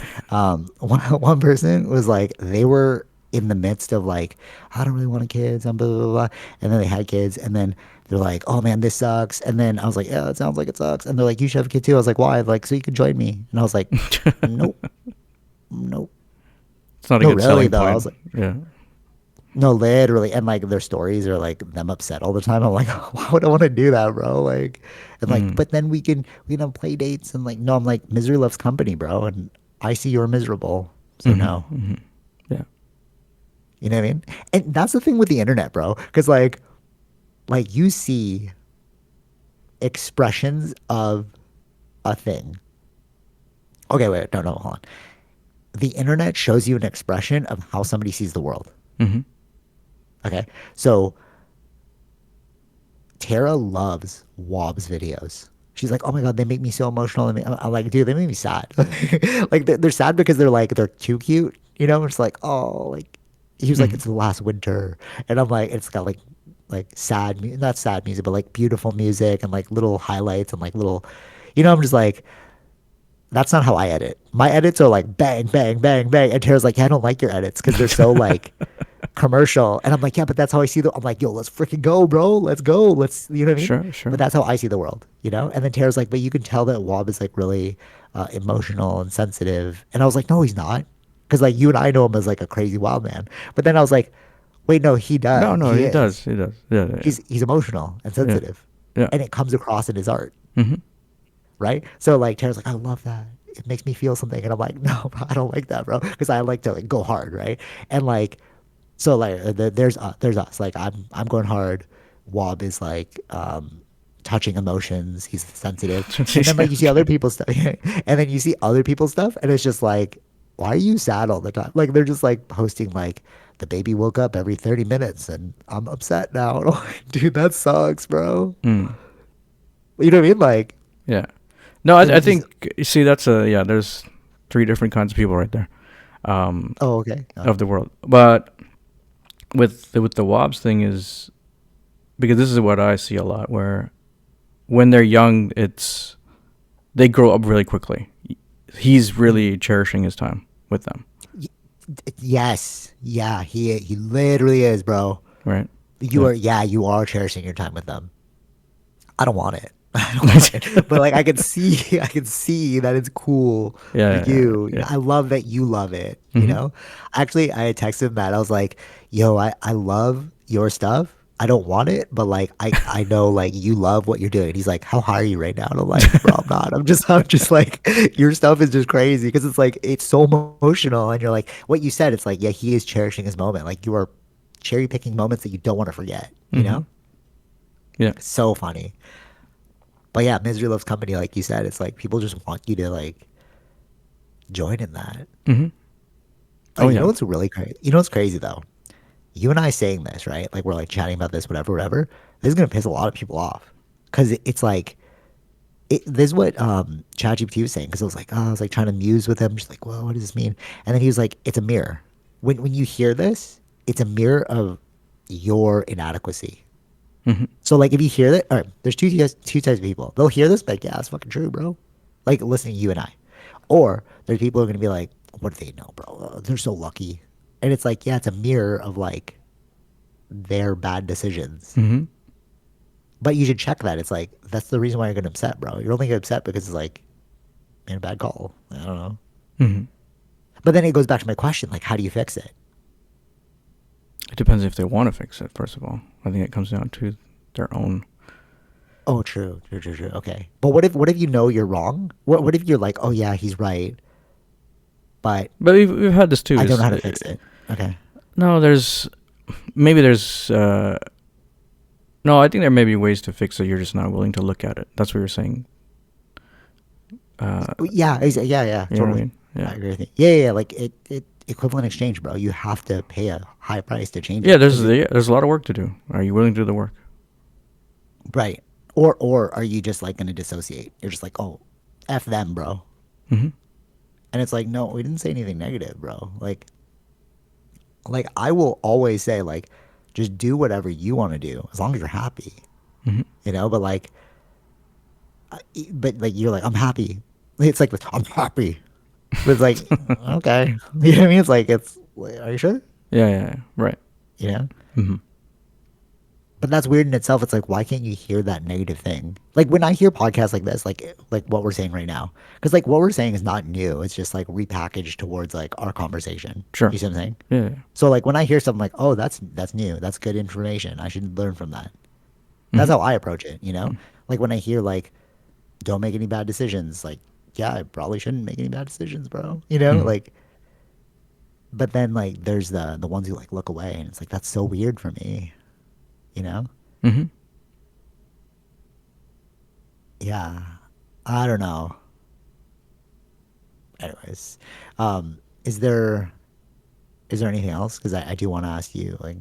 One person was like, they were in the midst of like, I don't really want kids, and blah, blah, blah, blah. And then they had kids, and then they're like, oh man, this sucks. And then I was like, yeah, it sounds like it sucks. And they're like, you should have a kid too. I was like, why? Like, so you can join me. And I was like, nope, nope, It's not a no, good really selling though. I point. was like, Yeah. no, literally. And like their stories are like them upset all the time. I'm like, why would I want to do that, bro? Like, and like, Mm. but then we can have play dates and like, no, I'm like, misery loves company, bro. And I see you're miserable. So Hmm. no. Hmm. Yeah. You know what I mean? And that's the thing with the internet, bro. Because like you see expressions of a thing. Okay, wait, no, hold on. The internet shows you an expression of how somebody sees the world. Hmm. Okay, so Tara loves Wobb's videos. She's like, oh my god, they make me so emotional. I'm like, dude, they make me sad. Like they're sad because they're too cute. You know, it's like, oh, like he was like, Hmm. it's the last winter, and I'm like, it's got like sad, not sad music, but like beautiful music and like little highlights and like little, I'm just like, that's not how I edit. My edits are like bang, bang, bang, bang, and Tara's like, yeah, I don't like your edits because they're so like commercial. And I'm like, yeah, but that's how I see I'm like, yo, let's freaking go, bro. Let's go. You know what I mean? Sure. But Sure. that's how I see the world. And then Tara's like, but you can tell that Wob is like really emotional and sensitive. And I was like, no, he's not. Because like you and I know him as like a crazy wild man. But then I was like, wait, no, he does. No. No. He He is. does. He does. Yeah. Yeah. He's emotional and Yeah. sensitive. Yeah. And it comes across in his art. Hmm. Right. So like Tara's like, I love that. It makes me feel something. And I'm like, no, bro, I don't like that, bro. Because I like to like go hard. Right. And like, so like there's us like I'm going hard. Wob is like touching emotions. He's sensitive, and then like you see other people's stuff, and then you see other people's stuff, and it's just like, why are you sad all the time? Like they're just like posting like the baby woke up every 30 minutes, and I'm upset now. And I'm like, dude, that sucks, bro. Mm. You know what I mean? Like, Yeah. No, and I then you, think you see that's a yeah. There's three different kinds of people right there, oh okay, of the world. But with the Wobbs thing is because this is what I see a lot where when they're young, it's they grow up really quickly. He's really cherishing his time with them, yes, yeah, he literally is, bro. right? You Yeah. are, yeah, you are cherishing your time with them. I don't want it. I don't want it. But like I can see that it's cool for Yeah. Yeah. you. Yeah. I Yeah. love that you love it, Hmm. Actually, I had texted him that. I was like, yo, I love your stuff. I don't want it, but like I know like you love what you're doing. He's like, how high are you right now? And I'm like, bro, I'm not. I'm just like your stuff is just crazy because it's like it's so emotional and you're like what you said, it's like, yeah, he is cherishing his moment. Like you are cherry picking moments that you don't want to forget, you Hmm. know? Yeah. So funny. But yeah, misery loves company, like you said. It's like people just want you to like join in that. Hmm. Oh, Oh you know yeah. what's really crazy? You know what's crazy though? You and I saying this, right? Like we're like chatting about this, whatever, whatever. This is gonna piss a lot of people off because it's like this is what ChatGPT was saying because I was like trying to muse with him, just like, well, what does this mean? And then he was like, it's a mirror. When you hear this, it's a mirror of your inadequacy. Hmm. So like if you hear that, all right, there's two types of people. They'll hear this, like, yeah, it's fucking true, bro. Like listening to you and I. Or there's people who are gonna be like, what do they know, bro? They're so lucky. And it's like, yeah, it's a mirror of like their bad decisions. Hmm. But you should check that. It's like that's the reason why you're getting upset, bro. You're only getting upset because it's like made a bad call. I don't know. Hmm. But then it goes back to my question, like, how do you fix it? It depends if they want to fix it. First of all, I think it comes down to their own. Oh, true, true, true, true. Okay. But what if you know you're wrong? What if you're like, oh yeah, he's right, but But we've had this too. I don't know Is how to fix it. Okay. no, there's maybe there's no. I think there may be ways to fix it. You're just not willing to look at it. That's what you're saying. Uh, Yeah, yeah, yeah, you know what I totally. mean? Yeah. I agree with you. Yeah, yeah, yeah, like it equivalent exchange, bro. You have to pay a high price to change Yeah. it. There's a lot of work to do. Are you willing to do the work? Right. Or are you just like gonna dissociate? You're just like, oh, F them, bro. Hmm. And it's like, no, we didn't say anything negative, bro. Like I will always say, like, just do whatever you want to do as long as you're happy. Hmm. But like but like you're like, I'm happy. It's like I'm happy. But it's like, okay. You know what I mean? It's like it's like, are you sure? Yeah, yeah, yeah. Right. You know. Mm-hmm. But that's weird in itself. It's like, why can't you hear that negative thing? Like when I hear podcasts like this, like what we're saying right now, because like what we're saying is not new. It's just like repackaged towards like our conversation. Sure. You see what I'm saying? Yeah, yeah. So like when I hear something like, oh, that's new. That's good information. I should learn from that. That's Mm-hmm. how I approach it. You know, like when I hear like, don't make any bad decisions. Like, yeah, I probably shouldn't make any bad decisions, bro. You know, Mm-hmm. like, but then like there's the ones who like look away, and it's like that's so weird for me. You know? Mm-hmm. Yeah. I don't know. Anyways, um, is there is there anything else? Because I do want to ask you like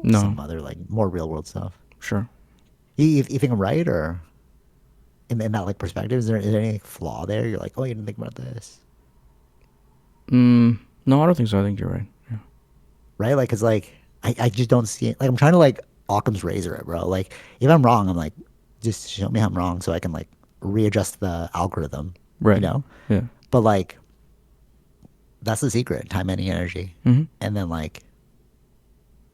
No. some other like more real world stuff. Sure. You think I'm right or in that like perspective? Is there any flaw there? You're like, oh, you didn't think about this, No, I don't think so. I think you're right. Yeah. right? Like, cause like I just don't see it. Like I'm trying to like Occam's razor it, bro. Like if I'm wrong, I'm like, just show me I'm wrong so I can like readjust the algorithm, you Right. know. Yeah. But like that's the secret: time, money, energy, Mm-hmm. and then like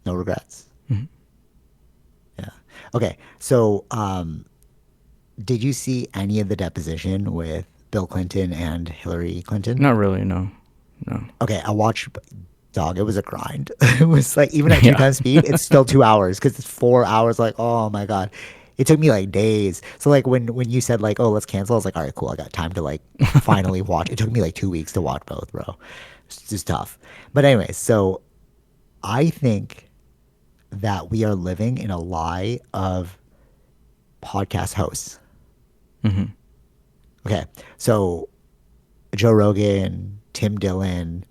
no regrets. Mm-hmm. Yeah. Okay. So, did you see any of the deposition with Bill Clinton and Hillary Clinton? Not really. No. No. Okay, I watched. Dog, it was a grind. It was like even at two Yeah. times speed, it's still 2 hours because it's 4 hours. Like, oh my god, it took me like days. So like when you said like, oh, let's cancel, I was like, all right, cool. I got time to like finally watch. It took me like 2 weeks to watch both, bro. It's just tough. But anyways, so I think that we are living in a lie of podcast hosts. Mm-hmm. Okay, so Joe Rogan, Tim Dillon,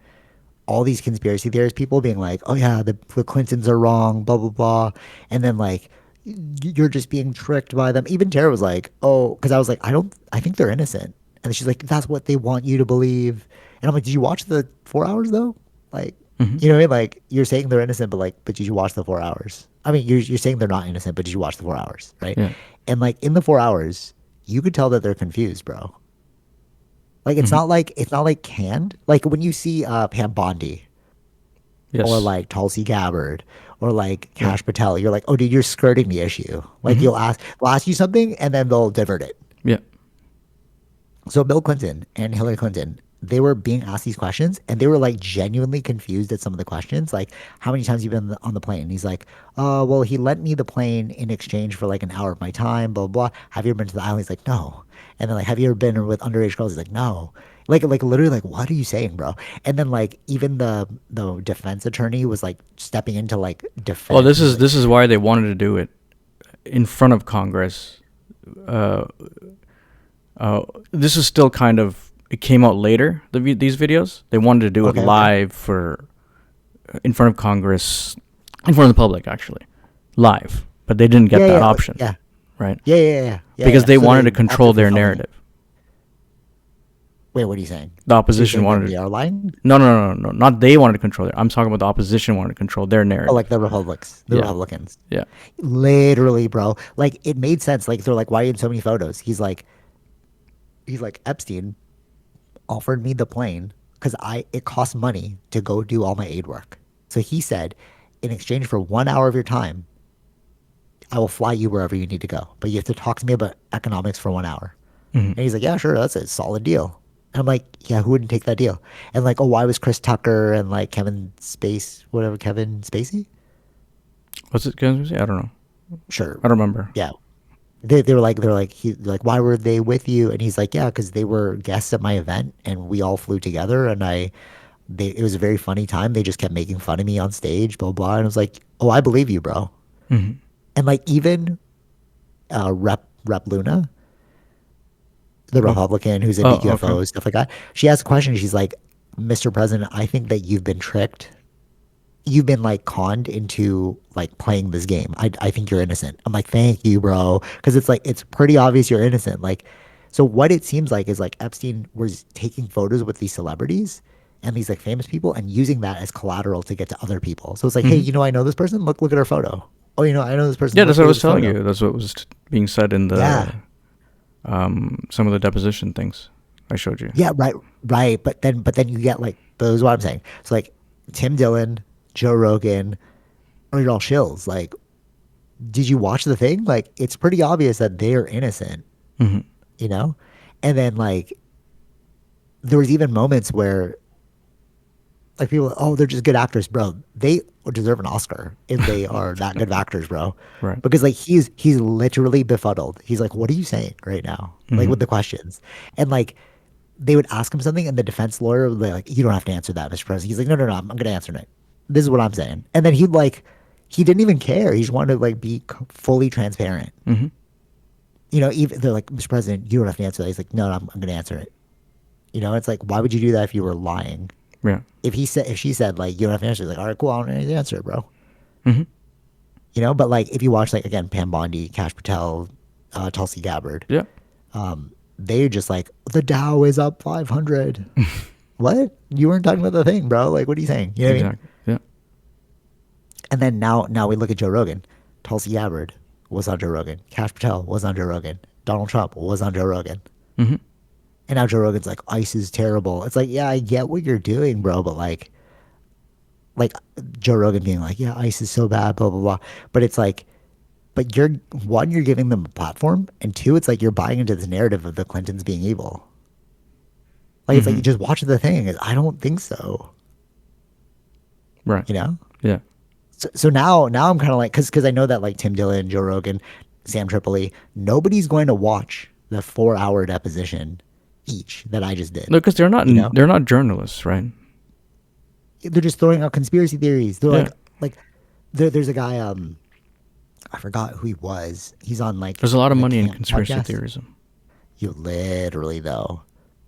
all these conspiracy theorist people being like, "Oh yeah, the Clintons are wrong," blah blah blah, and then like you're just being tricked by them. Even Tara was like, "Oh," because I was like, I think they're innocent," and she's like, "That's what they want you to believe," and I'm like, "Did you watch the 4 hours though? Like, Mm-hmm. you know what I mean? Like you're saying they're innocent, but like, but did you watch the 4 hours? I mean, you're saying they're not innocent, but did you watch the 4 hours, right? Yeah. And like in the 4 hours, you could tell that they're confused, bro. Like Mm-hmm. it's not like canned. Like when you see Pam Bondi or Yes. like Tulsi Gabbard or like Yeah. Cash Patel, you're like, oh, dude, you're skirting the issue. Like Mm-hmm. they'll ask you something and then they'll divert it. Yeah. So Bill Clinton and Hillary Clinton, they were being asked these questions and they were like genuinely confused at some of the questions. Like, how many times you been on the plane? And he's like, well, he lent me the plane in exchange for like an hour of my time, blah, blah, blah. Have you ever been to the island? He's like, no. And then like, have you ever been with underage girls? He's like, no. Like literally like, what are you saying, bro? And then like even the defense attorney was like stepping into like Well, defense. He's like, this is why they wanted to do it in front of Congress. Uh, this is still kind of. It came out later. These videos they wanted to do it okay, okay. live for in front of Congress, in front of the public actually, live. But they didn't get Yeah, that yeah, option, yeah. right? Yeah, Because yeah. they So wanted to they control actively their filming it. narrative. Wait, what are you saying? The So you're opposition saying that wanted they to. are lying? No, no, no, no, no. Not they wanted to control it. I'm talking about the opposition wanted to control their Oh, like narrative. The Yeah, Republicans. yeah. Literally, bro. Like it made sense. Like they're like, why are you in so many photos? He's like Epstein offered me the plane because I it costs money to go do all my aid work. So he said, in exchange for 1 hour of your time, I will fly you wherever you need to go, but you have to talk to me about economics for 1 hour. Hmm. And he's like, yeah, sure, that's a solid deal. And I'm like, yeah, who wouldn't take that deal? And like, oh, why was Chris Tucker and like Kevin Spacey? What's it going to say? I don't know. Sure, I don't remember. yeah, they're like why were they with you? And he's like, yeah, because they were guests at my event and we all flew together and it was a very funny time. They just kept making fun of me on stage, blah blah. And I was like, oh, I believe you, bro. Hmm. And like even Rep Luna, the Oh, Republican who's into oh, okay. UFOs stuff like that, she asked a question. She's like, Mr. President, I think that you've been tricked. You've been like conned into like playing this game. I think you're innocent. I'm like, thank you, bro. Because it's like, it's pretty obvious you're innocent. Like, so what it seems like is like Epstein was taking photos with these celebrities and these like famous people and using that as collateral to get to other people. So it's like, hey, Hmm. you know, I know this person. Look at her photo. Oh, you know, I know this person. Yeah, that's what I Look at was this telling photo. you. That's what was being said in the Yeah. some of the deposition things I showed you. Yeah, right, right. But then you get like, but that's what I'm saying. So like, Tim Dillon, Joe Rogan, are all shills. Like, did you watch the thing? Like, it's pretty obvious that they're innocent, Hmm. you know? And then, like, there was even moments where, like, people, oh, they're just good actors, bro. They deserve an Oscar if they are that good of actors, bro. Right. Because, like, he's literally befuddled. He's like, what are you saying right now? Like, Hmm. with the questions. And, like, they would ask him something, and the defense lawyer would be like, you don't have to answer that, Mr. President. He's like, no, I'm going to answer it. This is what I'm saying. And then he'd, like, he didn't even care. He just wanted to, like, be fully transparent. Hmm. You know, even they're like, Mr. President, you don't have to answer that. He's like, no, I'm going to answer it. You know, it's like, why would you do that if you were lying? Yeah. If she said, like, you don't have to answer, it's like, all right, cool, I don't need to answer it, bro. Hmm. You know, but like, if you watch, like, again, Pam Bondi, Cash Patel, Tulsi Gabbard, Yeah. they're just like, the Dow is up 500. What? You weren't talking about the thing, bro. Like, what are you saying? You know what I mean? Exactly. Yeah. And then now we look at Joe Rogan. Tulsi Gabbard was on Joe Rogan. Cash Patel was on Joe Rogan. Donald Trump was on Joe Rogan. Hmm. And now Joe Rogan's like, ICE is terrible. It's like, yeah, I get what you're doing, bro, but like Joe Rogan being like, yeah, ICE is so bad, blah blah blah. But it's like, but you're one, you're giving them a platform, and two, it's like you're buying into this narrative of the Clintons being evil. Like, it's like, Hmm. you just watch the thing. I don't think so. Right. You know. Yeah. So now I'm kind of like, because I know that, like, Tim Dillon, Joe Rogan, Sam Tripoli, nobody's going to watch the 4 hour deposition each that I just did. No, because You know, they're not journalists, right? they're just throwing out conspiracy theories. They're Yeah. like there's a guy, I forgot who he was. He's on, like, There's a lot of the money in Camp conspiracy podcast. theorism. You literally, though,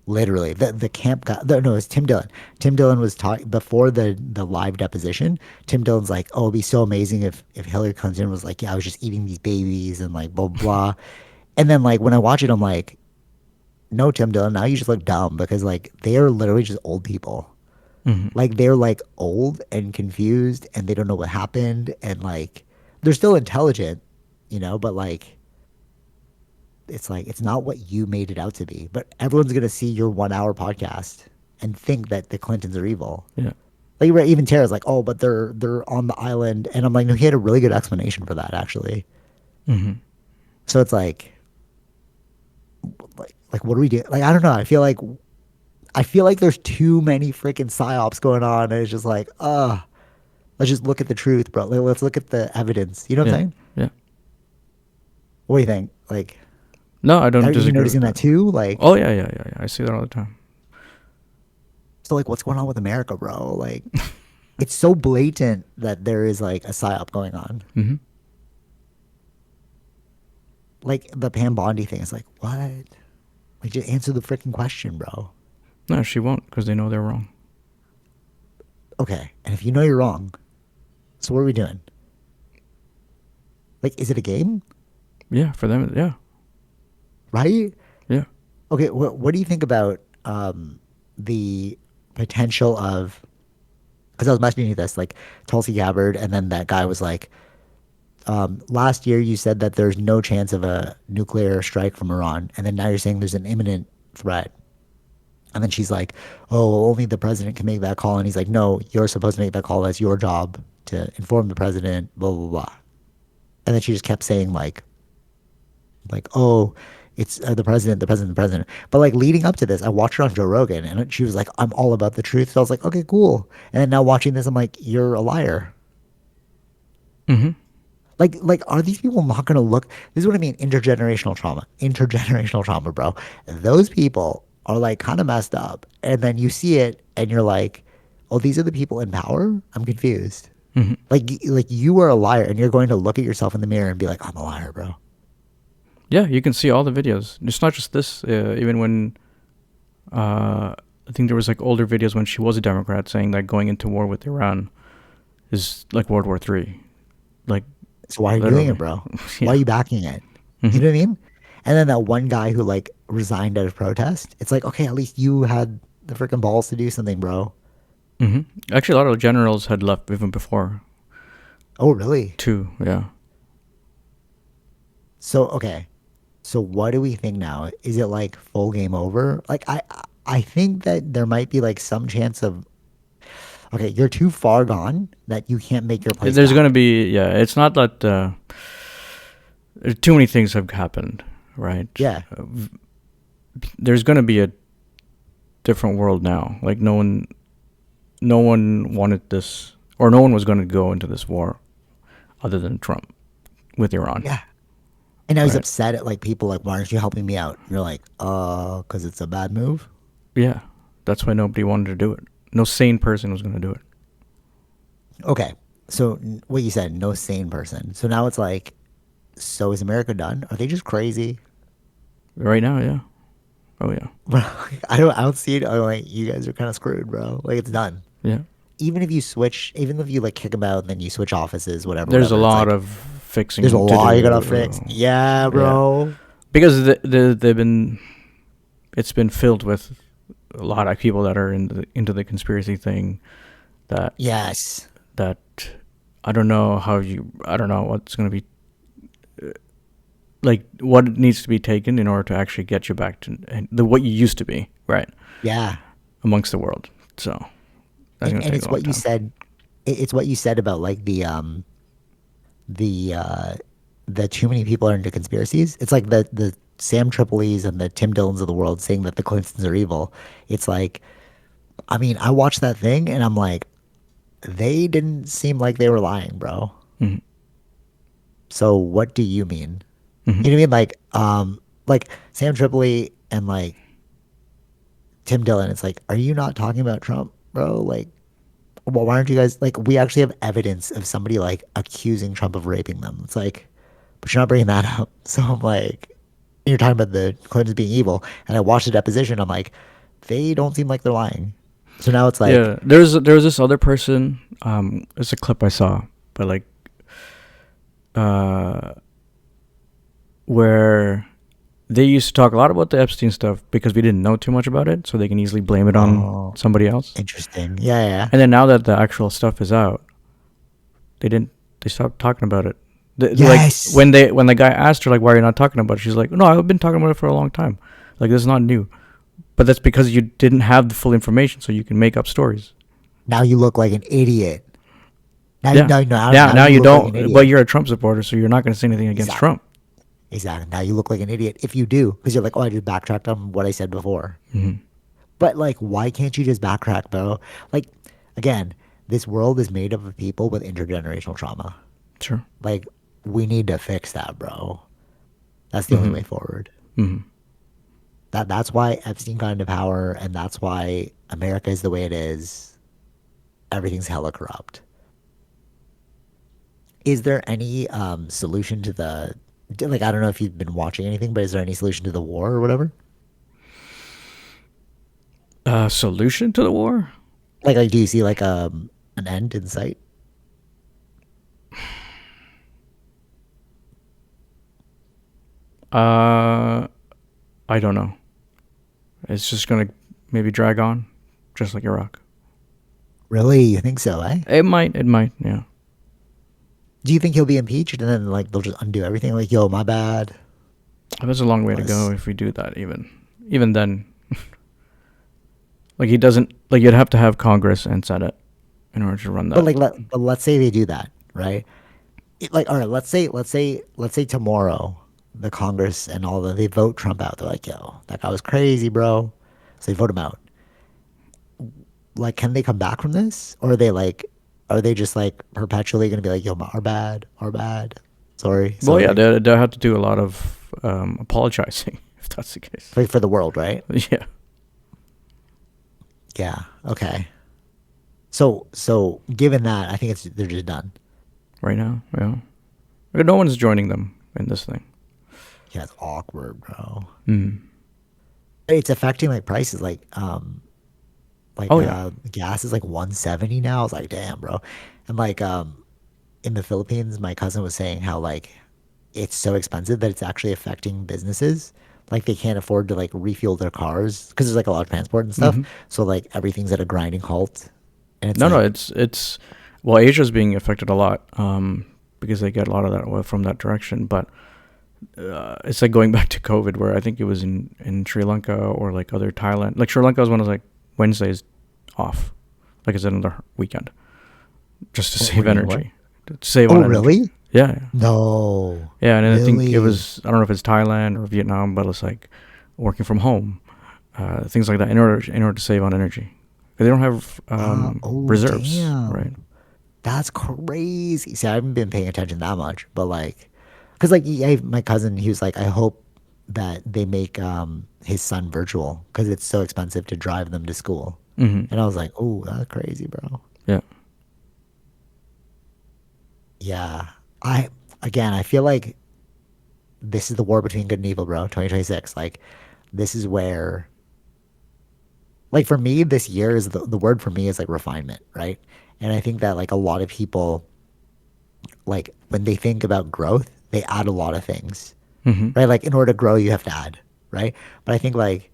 literally, the camp guy. No, it's Tim Dillon. Tim Dillon was talking before the live deposition. Tim Dillon's like, oh, it'd be so amazing if Hillary Clinton was like, yeah, I was just eating these babies and, like, blah blah. And then, like, when I watch it, I'm like, no, Tim Dillon, now you just look dumb, because, like, they are literally just old people. Hmm. Like, they're, like, old and confused, and they don't know what happened, and, like, they're still intelligent, you know, but, like, it's like, it's not what you made it out to be. But everyone's gonna see your 1 hour podcast and think that the Clintons are evil. Yeah. Like, right, even Tara's like, oh, but they're on the island, and I'm like, no, he had a really good explanation for that, actually. Hmm. So it's like what do we do? Like, I don't know. I feel like there's too many freaking psyops going on, and it's just like, let's just look at the truth, bro. Like, let's look at the evidence. You know what I'm Yeah. saying? Yeah. What do you think? Like, No, I don't are you disagree with noticing that that. too? Like, Oh yeah, I see that all the time. so, like, what's going on with America, bro? Like, it's so blatant that there is, like, a psyop going on. Hmm. Like, the Pam Bondi thing is like, what? Like, just answer the freaking question, bro. No, she won't because they know they're wrong. Okay, and if you know you're wrong, so what are we doing? Like, is it a game? Yeah, for them, yeah, Right? yeah. Okay, what do you think about, the potential of? Because I was messaging you this, like, Tulsi Gabbard, and then that guy was like, last year you said that there's no chance of a nuclear strike from Iran, and then now you're saying there's an imminent threat. And then she's like, oh, only the president can make that call. And he's like, no, you're supposed to make that call. That's your job to inform the president, blah, blah, blah. And then she just kept saying, oh, it's, the president, the president, the president. But, like, leading up to this, I watched her on Joe Rogan, and she was like, I'm all about the truth. So I was like, okay, cool. And then now watching this, I'm like, you're a liar. Hmm. Like, are these people not going to look? This is what I mean. Intergenerational trauma, bro. Those people are, like, kind of messed up. And then you see it, and you're like, oh, these are the people in power? I'm confused. Hmm. Like you are a liar, and you're going to look at yourself in the mirror and be like, I'm a liar, bro. Yeah, you can see all the videos. It's not just this. Even when I think there was like older videos when she was a Democrat saying that going into war with Iran is like World War III. Like So why are you doing literally. it, bro? Yeah. Why are you backing it? You Hmm. know what I mean? And then that one guy who, like, resigned out of protest, it's like, okay, at least you had the freaking balls to do something, bro. Hmm. Actually, a lot of generals had left even before Oh, really? too. Yeah. So, okay. So what do we think now? Is it, like, full game over? Like, I think that there might be, like, some chance of, Okay, you're too far gone that you can't make your place There's gonna back. be, yeah. It's not that too many things have happened, right? Yeah. There's gonna be a different world now. Like no one wanted this, or no one was going to go into this war other than Trump with Iran, Yeah. And now he's right? upset at like people like, why aren't you helping me out? And you're like, because it's a bad move. Yeah, that's why nobody wanted to do it. No sane person was going to do it. Okay. So what you said, no sane person. So now it's like, so is America done? Are they just crazy? Right now, yeah. Oh yeah, Bro, I don't see it. I'm like, you guys are kind of screwed, bro. Like it's done. yeah. Even if you switch, even if you like kick them out and then you switch offices, whatever, There's a whatever. It's lot like of there's a fixing to law you gotta fix. do. Yeah, Yeah, bro. because they've been, it's been filled with a lot of people that are into the conspiracy thing. That Yes. that I don't know how you. I don't know what's going to be, like what needs to be taken in order to actually get you back to the what you used to be, right, Yeah. amongst the world. So that's And gonna and take a it's long what you time. said. It's what you said about like the the too many people are into conspiracies. It's like the Sam Tripoli's and the Tim Dillons of the world saying that the Clintons are evil. It's like, I mean, I watched that thing and I'm like, they didn't seem like they were lying, bro. Hmm. So what do you mean? Hmm. You know what I mean? Like Sam Tripoli and like Tim Dillon. It's like, are you not talking about Trump, bro? Like, well, why aren't you guys like? We actually have evidence of somebody like accusing Trump of raping them. It's like, but you're not bringing that up. So I'm like, you're talking about the Clintons being evil, and I watched the deposition. I'm like, they don't seem like they're lying. So now it's like, Yeah, there was this other person. It's a clip I saw, but like uh, where they used to talk a lot about the Epstein stuff because we didn't know too much about it, so they can easily blame it on oh, somebody else. interesting. Yeah, yeah. And then now that the actual stuff is out, they didn't. They stopped talking about it. Like Yes. when the guy asked her like, "Why are you not talking about it?" She's like, "No, I've been talking about it for a long time. Like this is not new." But that's because you didn't have the full information, so you can make up stories. Now you look like an idiot. Now, Yeah. now Now you you look like an don't. But idiot. you're a Trump supporter, so you're not going to say anything against Exactly. Trump. Exactly. Now you look like an idiot if you do, because you're like, oh, I just backtracked on what I said before. Hmm. But like, why can't you just backtrack, bro? Like, again, this world is made up of people with intergenerational trauma. Sure. Like, we need to fix that, bro. That's the only Hmm. way forward. Hmm. That's why Epstein got into power, and that's why America is the way it is. Everything's hella corrupt. Is there any solution to the like? I don't know if you've been watching anything, but is there any solution to the war or whatever? Solution to the war? Like, do you see like an end in sight? Uh, I don't know. It's just gonna maybe drag on, just like Iraq. Really, you think so? Eh? It might. It might. Yeah. Do you think he'll be impeached and then like they'll just undo everything? Like, yo, my bad. There's a long way to go Was if we do that. Even then, like he doesn't. Like you'd have to have Congress and Senate in order to run but that. like but let's say they do that, right? Like, all right, let's say tomorrow the Congress and all the they vote Trump out. They're like, yo, that guy was crazy, bro. So they vote him out. Like, can they come back from this, or are they just like perpetually gonna be like, yo, our bad, sorry, Well, yeah, sorry, they have to do a lot of apologizing if that's the case. for the world, right? Yeah. Yeah. Okay. So given that, I think they're just done. Right now, yeah. No one's joining them in this thing. Yeah, it's awkward, bro. Mm. It's affecting like prices, Oh yeah. gas is like 170 now. I was like, damn, bro. And like in the Philippines, my cousin was saying how like it's so expensive that it's actually affecting businesses. Like they can't afford to like refuel their cars because there's like a lot of transport and stuff. Hmm. So like everything's at a grinding halt. And it's No, no, like, it's well, Asia's being affected a lot because they get a lot of that oil from that direction. But it's like going back to COVID, where I think it was in Sri Lanka or like other Thailand. Like Sri Lanka was one of like Wednesdays off, like I said, another weekend, just to What save do you mean? What? energy, to save Oh, on energy. really? Yeah, yeah, No, yeah. And then I think it really? was, I don't know if it's Thailand or Vietnam, but it's like working from home, things like that, in order to save on energy, because they don't have Oh, reserves, right? damn. That's crazy. See, I haven't been paying attention that much, but like, cause like my cousin, he was like, I hope that they make his son virtual because it's so expensive to drive them to school. Hmm. And I was like, oh, that's crazy, bro. Yeah. Yeah. I again, I feel like this is the war between good and evil, bro. 2026. Like, this is where, like, for me, this year is the word for me is like refinement, right? And I think that like a lot of people, like, when they think about growth, they add a lot of things, Hmm. right? Like, in order to grow, you have to add, right? But I think like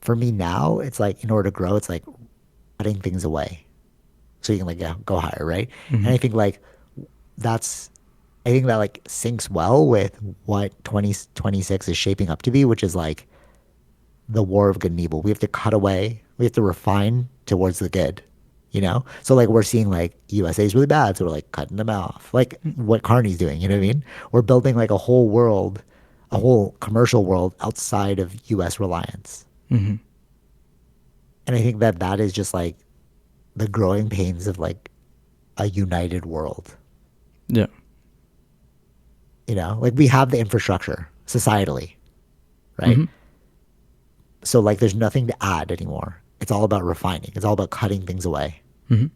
for me now, it's like in order to grow, it's like cutting things away so you can like go higher, right? Hmm. And I think like that's I think that like syncs well with what 2026 is shaping up to be, which is like the war of good and evil. We have to cut away, we have to refine towards the good, you know? So like we're seeing like USA is really bad, so we're like cutting them off. Like what Carney's doing, you know what I mean? We're building like a whole world, a whole commercial world outside of US reliance. Hmm. And I think that that is just like the growing pains of like a united world. Yeah. You know, like we have the infrastructure societally, right? Hmm. So like there's nothing to add anymore. It's all about refining. It's all about cutting things away. Hmm.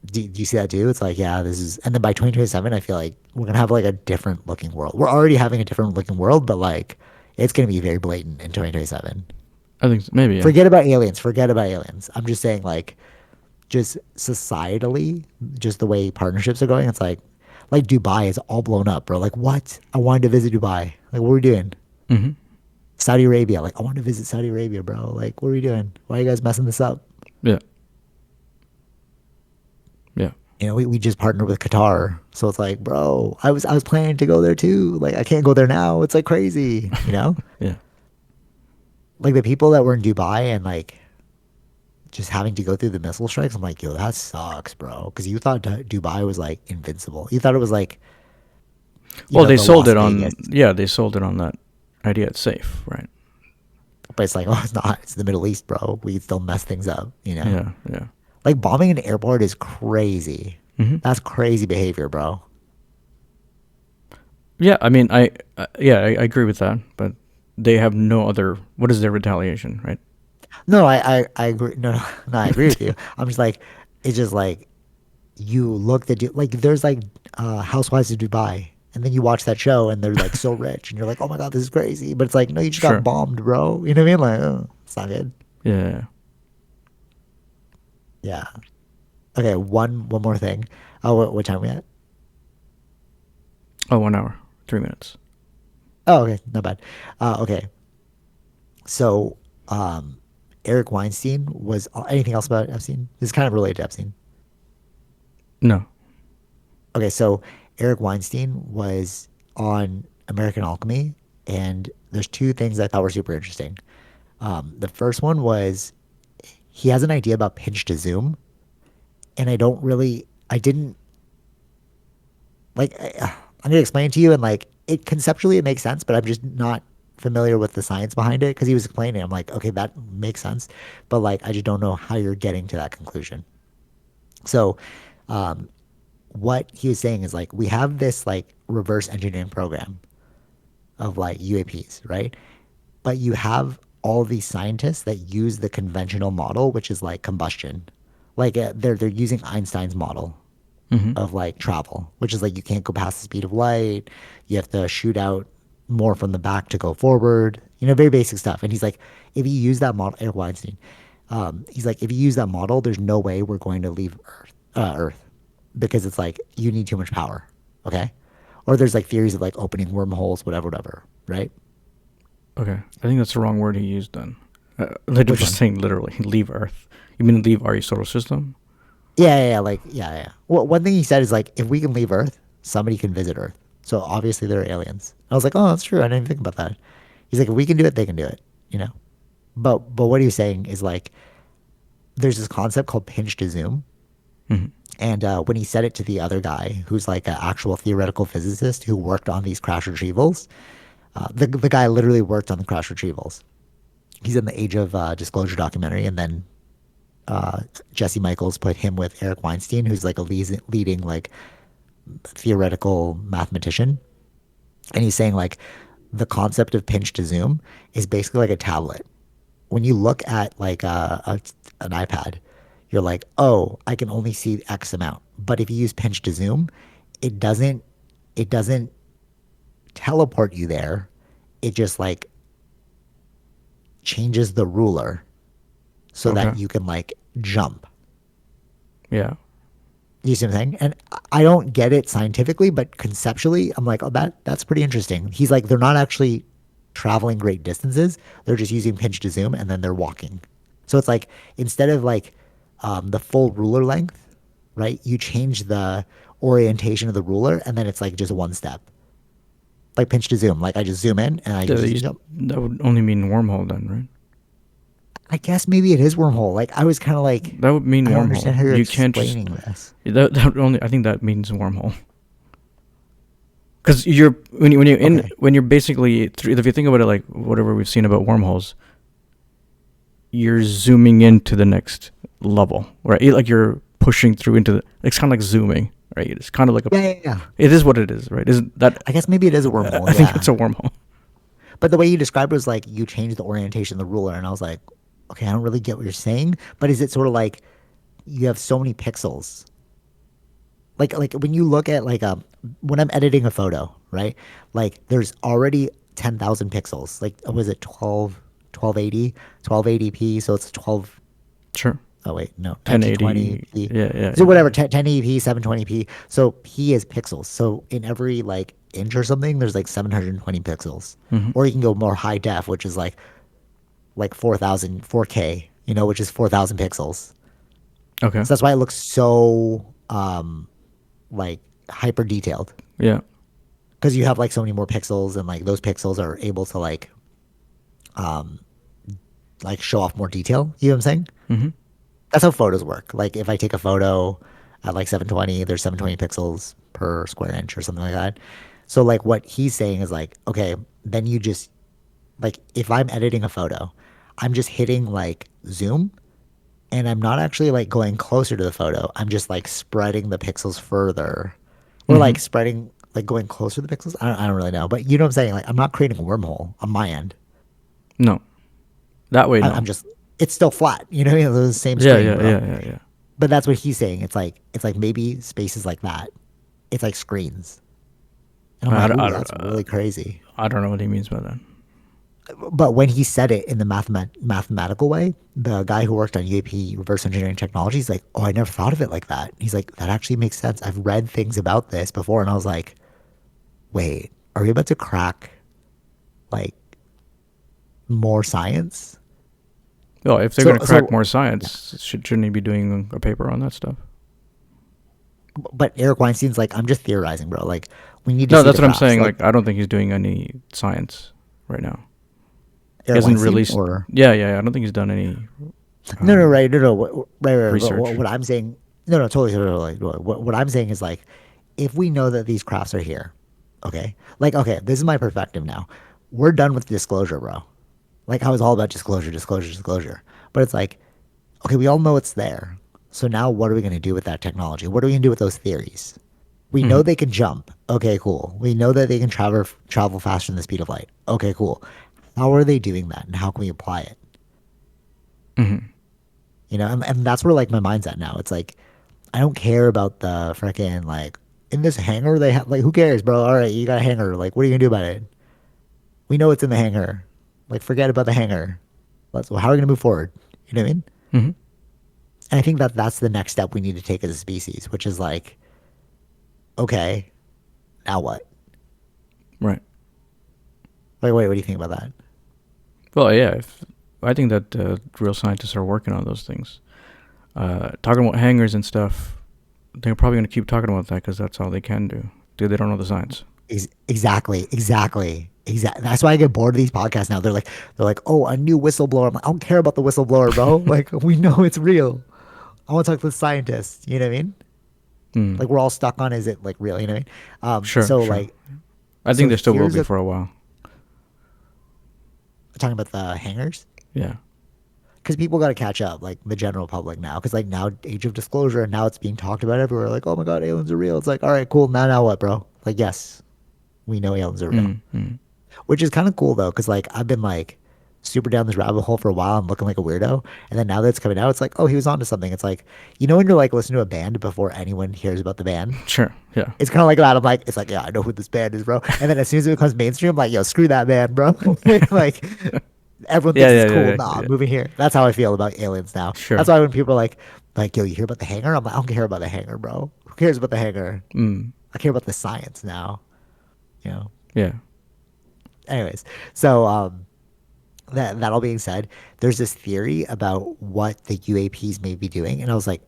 Do you see that too? It's like, yeah, this is, and then by 2027, I feel like we're gonna have like a different looking world. We're already having a different looking world, but like it's gonna be very blatant in 2027. I think maybe, yeah. Forget about aliens. Forget about aliens. I'm just saying, like, just societally, just the way partnerships are going. It's like Dubai is all blown up, bro. Like, what? I wanted to visit Dubai. Like, what are we doing? Hmm. Saudi Arabia. Like, I want to visit Saudi Arabia, bro. Like, what are we doing? Why are you guys messing this up? Yeah. Yeah. You know, we just partnered with Qatar. So it's like, bro, I was planning to go there too. Like, I can't go there now. It's like crazy, you know? Yeah. Like the people that were in Dubai and like just having to go through the missile strikes, I'm like, yo, that sucks, bro. Because you thought Dubai was like invincible. You thought it was like, Well, they the sold Las it Vegas. on, yeah, they sold it on that idea it's safe, right? But it's like, oh, it's not. It's the Middle East, bro. We can still mess things up, you know? Yeah. Yeah. Like bombing an airport is crazy. Hmm. That's crazy behavior, bro. Yeah. I mean, I agree with that, but they have no other, what is their retaliation, right? No, I agree. No, no, no, I agree with you. I'm just like, it's just like, you look at, like, there's like Housewives of Dubai. And then you watch that show and they're like so rich and you're like, oh my God, this is crazy. But it's like, no, you just got Sure. bombed, bro. You know what I mean? Like, oh, it's not good. Yeah. Yeah. Okay, one more thing. Oh, what time are we at? Oh, 1 hour, 3 minutes. Oh, okay, not bad. Okay, so Eric Weinstein was anything else about Epstein? This is kind of related to Epstein. No. Okay, so Eric Weinstein was on American Alchemy, and there's two things I thought were super interesting. The first one was he has an idea about pinch to zoom, and I didn't like. I'm gonna explain it to you, and like it conceptually it makes sense, but I'm just not familiar with the science behind it because he was explaining it. I'm like, okay, that makes sense, but like I just don't know how you're getting to that conclusion. So, um, what he was saying is like we have this like reverse engineering program of like UAPs, right? But you have all these scientists that use the conventional model, which is like combustion. Like they're using Einstein's model Hmm. of like travel, which is like you can't go past the speed of light. You have to shoot out more from the back to go forward. You know, very basic stuff. And he's like, if you use that model, Eric Weinstein, he's like, if you use that model, there's no way we're going to leave Earth, because it's like you need too much power. Okay, or there's like theories of like opening wormholes, whatever, whatever. Right? Okay. I think that's the wrong word he used then. Literally Which just one? saying literally, leave Earth. You mean leave our solar system? Yeah. Well, one thing he said is like, if we can leave Earth, somebody can visit Earth. So obviously there are aliens. I was like, oh, that's true. I didn't even think about that. He's like, if we can do it, they can do it. You know. But what he was saying is like, there's this concept called pinch to zoom. Hmm. And when he said it to the other guy, who's like an actual theoretical physicist who worked on these crash retrievals, the guy literally worked on the crash retrievals. He's in the Age of Disclosure documentary, and then Jesse Michaels put him with Eric Weinstein, who's like a leading like theoretical mathematician, and he's saying like the concept of pinch to zoom is basically like a tablet. When you look at like an iPad, you're like, oh, I can only see X amount. But if you use pinch to zoom, it doesn't teleport you there. It just like changes the ruler so Okay. that you can like jump. Yeah. You see what I'm saying? And I don't get it scientifically, but conceptually, I'm like, oh, that's pretty interesting. He's like, they're not actually traveling great distances. They're just using pinch to zoom, and then they're walking. So it's like instead of like the full ruler length, right? You change the orientation of the ruler, and then it's like just one step, like pinch to zoom. Like I just zoom in, and I That, just jump. that would only mean wormhole then, right? I guess maybe it is wormhole. Like I was kind of like, That would mean I don't understand wormhole. how you're You can't just explaining this. that only. I think that means wormhole. Because you're when you're in Okay. when you're basically if you think about it like whatever we've seen about wormholes, you're zooming into the next level, right? Like you're pushing through into the. It's kind of like zooming, right? It's kind of like a. Yeah, yeah, yeah. It is what it is, right? Isn't that? I guess maybe it is a I wormhole. think Yeah. it's a wormhole. But the way you described it was like you change the orientation of the ruler, and I was like, okay, I don't really get what you're saying. But is it sort of like you have so many pixels? Like when you look at like when I'm editing a photo, right? Like there's already 10,000 pixels. Like was it 1280, 1280p? So it's 12. Sure. Oh wait, no, 1080. 1920p. Yeah, yeah, So yeah. whatever, 1080p, 720p. So p is pixels. So in every like inch or something, there's like 720 pixels. Hmm. Or you can go more high def, which is like 4,000, 4K, which is 4,000 pixels. Okay. So that's why it looks so like hyper detailed Yeah. because you have like so many more pixels, and like those pixels are able to like show off more detail. You know what I'm saying? Hmm. That's how photos work. Like if I take a photo at like 720, there's 720 pixels per square inch or something like that. So like what he's saying is like, okay, then you just like if I'm editing a photo, I'm just hitting like zoom, and I'm not actually like going closer to the photo. I'm just like spreading the pixels further, or Hmm. like spreading like going closer to the pixels. I don't really know, but you know what I'm saying? Like I'm not creating a wormhole on my end. No. That way, I'm no. just it's still flat. You know, it's the same Yeah, screen, yeah, bro. yeah, yeah, yeah. But that's what he's saying. It's like maybe spaces like that. It's like screens. And I'm I, like, I, ooh, I, that's really crazy. I don't know what he means by that. But when he said it in the mathematical way, the guy who worked on UAP reverse engineering technology, he's like, oh, I never thought of it like that. He's like, that actually makes sense. I've read things about this before. And I was like, wait, are we about to crack like more science? Well, if they're So, going to crack so, more yeah. science, shouldn't he be doing a paper on that stuff? But Eric Weinstein's like, I'm just theorizing, bro. Like, we need to No, see that's the what I'm graphs. saying. Like, Like, I don't think he's doing any science right now. He Eric hasn't Weinstein released. or Yeah, yeah. I don't think he's done any no, um, right, no, right. But research. what I'm saying, no, totally, totally. What I'm saying is like, if we know that these crafts are here, okay, like, okay, this is my perspective now. We're done with disclosure, bro. Like, I was all about disclosure, disclosure, disclosure. But it's like, okay, we all know it's there. So now what are we going to do with that technology? What are we going to do with those theories? We Hmm. know they can jump. Okay, cool. We know that they can travel faster than the speed of light. Okay, cool. How are they doing that, and how can we apply it? Hmm. And that's where like my mind's at now. It's like I don't care about the freaking like in this hangar they have like who cares, bro? All right, you got a hangar. Like, what are you gonna do about it? We know it's in the hangar. Like, forget about the hangar. How are we gonna move forward? You know what I mean? Hmm. And I think that that's the next step we need to take as a species, which is like, okay, now what? Right. Like, wait, what do you think about that? Well, yeah. I think that real scientists are working on those things. Talking about hangers and stuff, they're probably going to keep talking about that because that's all they can do. Dude, they don't know the science. Exactly, exactly. Exactly. That's why I get bored of these podcasts now. They're like, oh, a new whistleblower. I'm like, I don't care about the whistleblower, bro. Like, we know it's real. I want to talk to the scientists. You know what I mean? Mm. Like, we're all stuck on, is it like real? You know what I mean? Sure, sure. I think So there still will here's be a for a while. talking about the hangers Yeah. because people got to catch up, like the general public now, because like now age of disclosure and now it's being talked about everywhere. Like, oh my god, aliens are real. It's like, all right, cool. Now what, bro? Like, yes, we know aliens are real, Mm. Mm. which is kind of cool though, because like I've been like super down this rabbit hole for a while and looking like a weirdo, and then now that it's coming out, it's like, oh, he was onto something. It's like, when you're like listening to a band before anyone hears about the band. Sure. Yeah. It's kind of like that. I'm like, it's like, yeah, I know who this band is, bro. And then as soon as it becomes mainstream, I'm like, yo, screw that band, bro. Like, everyone Yeah. thinks it's Yeah. cool. Yeah. Nah, Yeah. I'm moving here. That's how I feel about aliens now. That's Sure. why when people are like, yo, you hear about the hangar? I'm like, I don't care about the hangar, bro. Who cares about the hangar? Mm. I care about the science now. You know. Yeah. Anyways, so that all being said, there's this theory about what the UAPs may be doing, and I was like,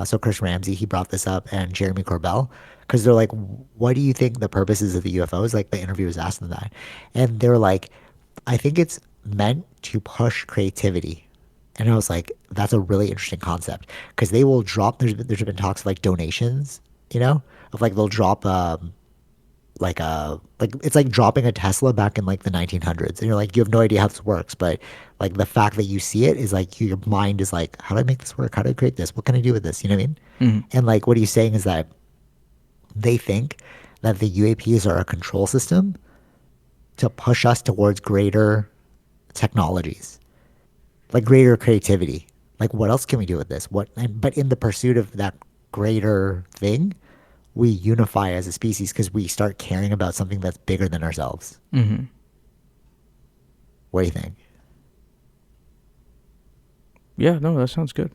so Chris Ramsey he brought this up, and Jeremy Corbell, because they're like, what do you think the purposes of the UFOs? Like the interviewers asked them that, and they're like, I think it's meant to push creativity. And I was like, that's a really interesting concept because they will drop. There's been talks of like donations, of like they'll drop like it's like dropping a Tesla back in like the 1900s, and you're like, you have no idea how this works, but like the fact that you see it is like your mind is like, how do I make this work? How do I create this? What can I do with this? You know what I mean? Mm. And like what he's saying is that they think that the UAPs are a control system to push us towards greater technologies, like greater creativity. Like what else can we do with this? But in the pursuit of that greater thing, we unify as a species because we start caring about something that's bigger than ourselves. Mm-hmm. What do you think? Yeah. No, that sounds good.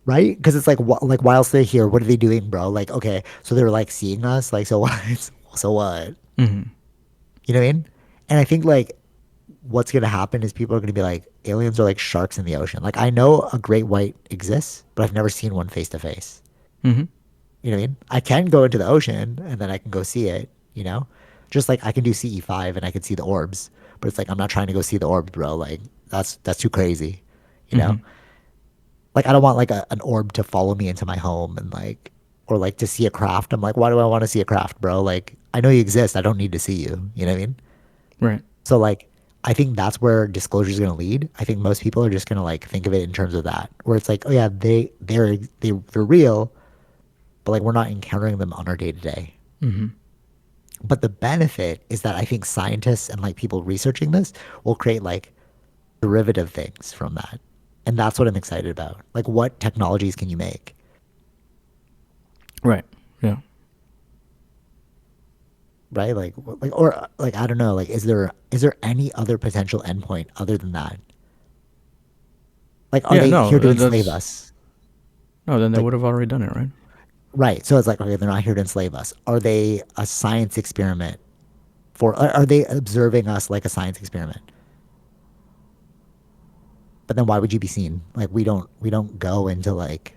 Right? Because it's like, like whilst they're here, what are they doing, bro? Like, okay, so they're like seeing us, like, so what? So what? Mm-hmm. You know what I mean? And I think like what's gonna happen is people are gonna be like, aliens are like sharks in the ocean. Like I know a great white exists, but I've never seen one face to face. Mm-hmm. You know what I mean? I can go into the ocean and then I can go see it, Just like I can do CE5 and I can see the orbs, but it's like I'm not trying to go see the orbs, bro. Like that's too crazy, you know? Mm-hmm. Like I don't want like an orb to follow me into my home and like or like to see a craft. I'm like, why do I want to see a craft, bro? Like I know you exist. I don't need to see you. You know what I mean? Right. So like I think that's where disclosure is going to lead. I think most people are just going to like think of it in terms of that, where it's like, oh yeah, they're real, but like we're not encountering them on our day to day. Mm-hmm. But the benefit is that I think scientists and like people researching this will create like derivative things from that. And that's what I'm excited about. Like what technologies can you make? Right. Yeah. Right? Or like I don't know, like is there any other potential endpoint other than that? Like are Yeah. they No, here to enslave that's us? no. Then they Like would have already done it, right? right. So it's like okay, they're not here to enslave us. Are they a science experiment are they observing us like a science experiment? But then why would you be seen? Like we don't go into like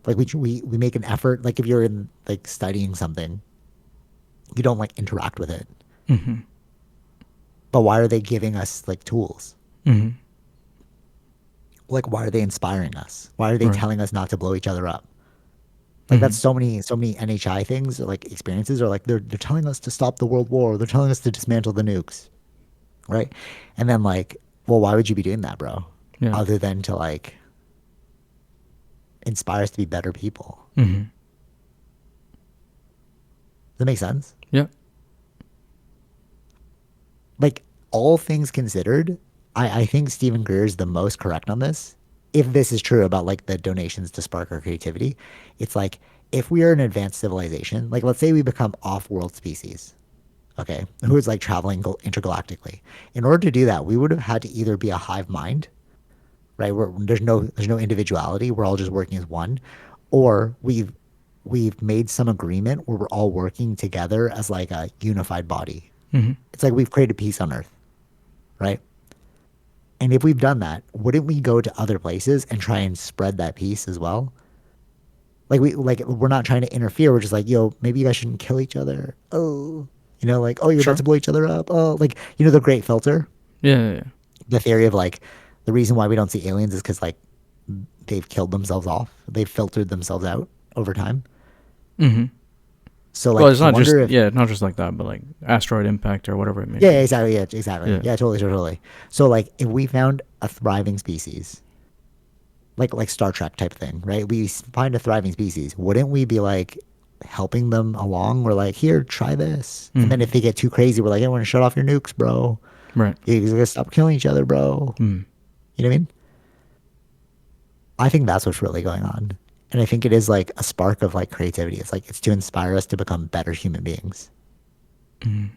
we make an effort. Like if you're in like studying something, you don't like interact with it. Mm-hmm. But why are they giving us like tools? Mm-hmm. Like why are they inspiring us? Why are they Right. telling us not to blow each other up? Like Mm-hmm. that's so many NHI things or like experiences are like they're telling us to stop the world war. They're telling us to dismantle the nukes, right? And then like, well, why would you be doing that, bro? Yeah. Other than to like inspire us to be better people. Mm-hmm. Does that make sense? Yeah. Like all things considered, I think Stephen Greer is the most correct on this. If this is true about like the donations to spark our creativity, it's like if we are an advanced civilization, like let's say we become off-world species, okay, who is like traveling intergalactically. In order to do that, we would have had to either be a hive mind, right? Where there's no individuality. We're all just working as one, or we've made some agreement where we're all working together as like a unified body. Mm-hmm. It's like we've created peace on Earth, right? And if we've done that, wouldn't we go to other places and try and spread that peace as well? Like we're not trying to interfere. We're just like, yo, maybe you guys shouldn't kill each other. Oh, You know, like, oh, you're about Sure. to blow each other up. Oh, like, you know, the great filter, Yeah, yeah, yeah. the theory of like the reason why we don't see aliens is because like they've killed themselves off. They've filtered themselves out over time. Mm-hmm. So Well, like, it's I not just wonder if, yeah, not just like that, but like asteroid impact or whatever it may yeah, yeah, be. exactly. Yeah, exactly. Yeah. Yeah, totally, totally. So like, if we found a thriving species, like Star Trek type thing, right? We find a thriving species. Wouldn't we be like helping them along? We're like, here, try this. And then Mm-hmm. if they get too crazy, we're like, I want to shut off your nukes, bro. Right. You gotta stop killing each other, bro. Mm. You know what I mean? I think that's what's really going on. And I think it is like a spark of like creativity. It's like it's to inspire us to become better human beings. Mm.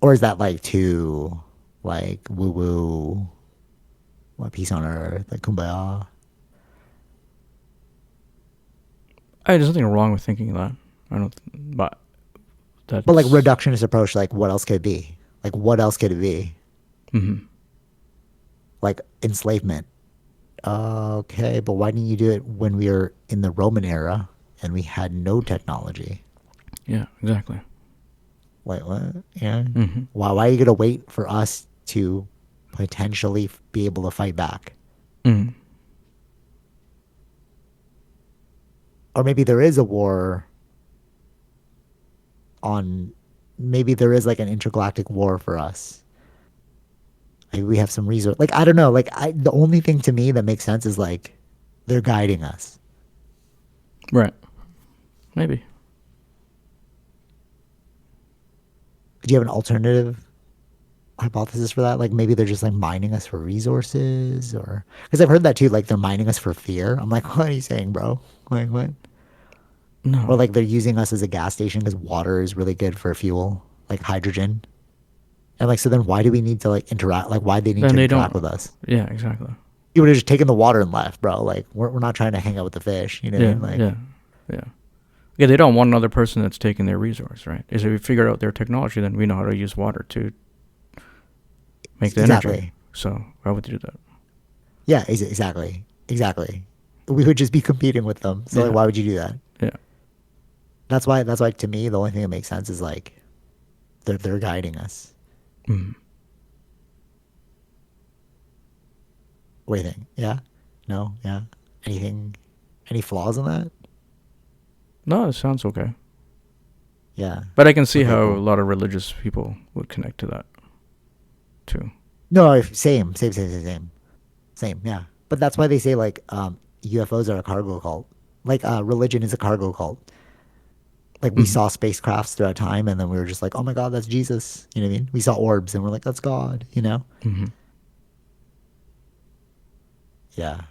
Or is that like too like woo woo, what peace on earth, like kumbaya? Hey, there's nothing wrong with thinking that. I don't. But But like that's. reductionist approach, like what else could it be? Like what else could it be? Mm-hmm. Like enslavement. Okay, but why didn't you do it when we were in the Roman era and we had no technology? Yeah. Exactly. Wait, what? Yeah. Mm-hmm. Why are you gonna wait for us to potentially be able to fight back? Mm. Or maybe there is a war on. Maybe there is like an intergalactic war for us. Maybe we have some resource. Like I don't know. Like the only thing to me that makes sense is like they're guiding us. Right. Maybe. Do you have an alternative hypothesis for that? Like maybe they're just like mining us for resources, or because I've heard that too. Like they're mining us for fear. I'm like, what are you saying, bro? Like what? Or No. like they're using us as a gas station because water is really good for fuel, like hydrogen. And like, so then why do we need to like interact? Like, why they need Then to they interact don't. with us? Yeah. Exactly. You would have just taken the water and left, bro. Like, we're not trying to hang out with the fish. You know what I Yeah. mean? Like, Yeah. Yeah. Yeah. They don't want another person that's taking their resource, right? Is if we figure out their technology, then we know how to use water to make the energy. exactly. So why would you do that? Yeah, exactly. Exactly. We would just be competing with them. So like, Yeah. why would you do that? Yeah. That's why to me, the only thing that makes sense is like, they're guiding us. Mm. What do you think? Yeah? No? Yeah? Anything, any flaws in that? No, it sounds okay. Yeah. But I can see Okay, how a cool. lot of religious people would connect to that too. No, same. Yeah. But that's why they say like UFOs are a cargo cult. Like religion is a cargo cult. Like we Mm-hmm. saw spacecrafts throughout time and then we were just like, "Oh my god, that's Jesus." You know what I mean? We saw orbs and we're like, "That's God," you know? Mm-hmm. Yeah.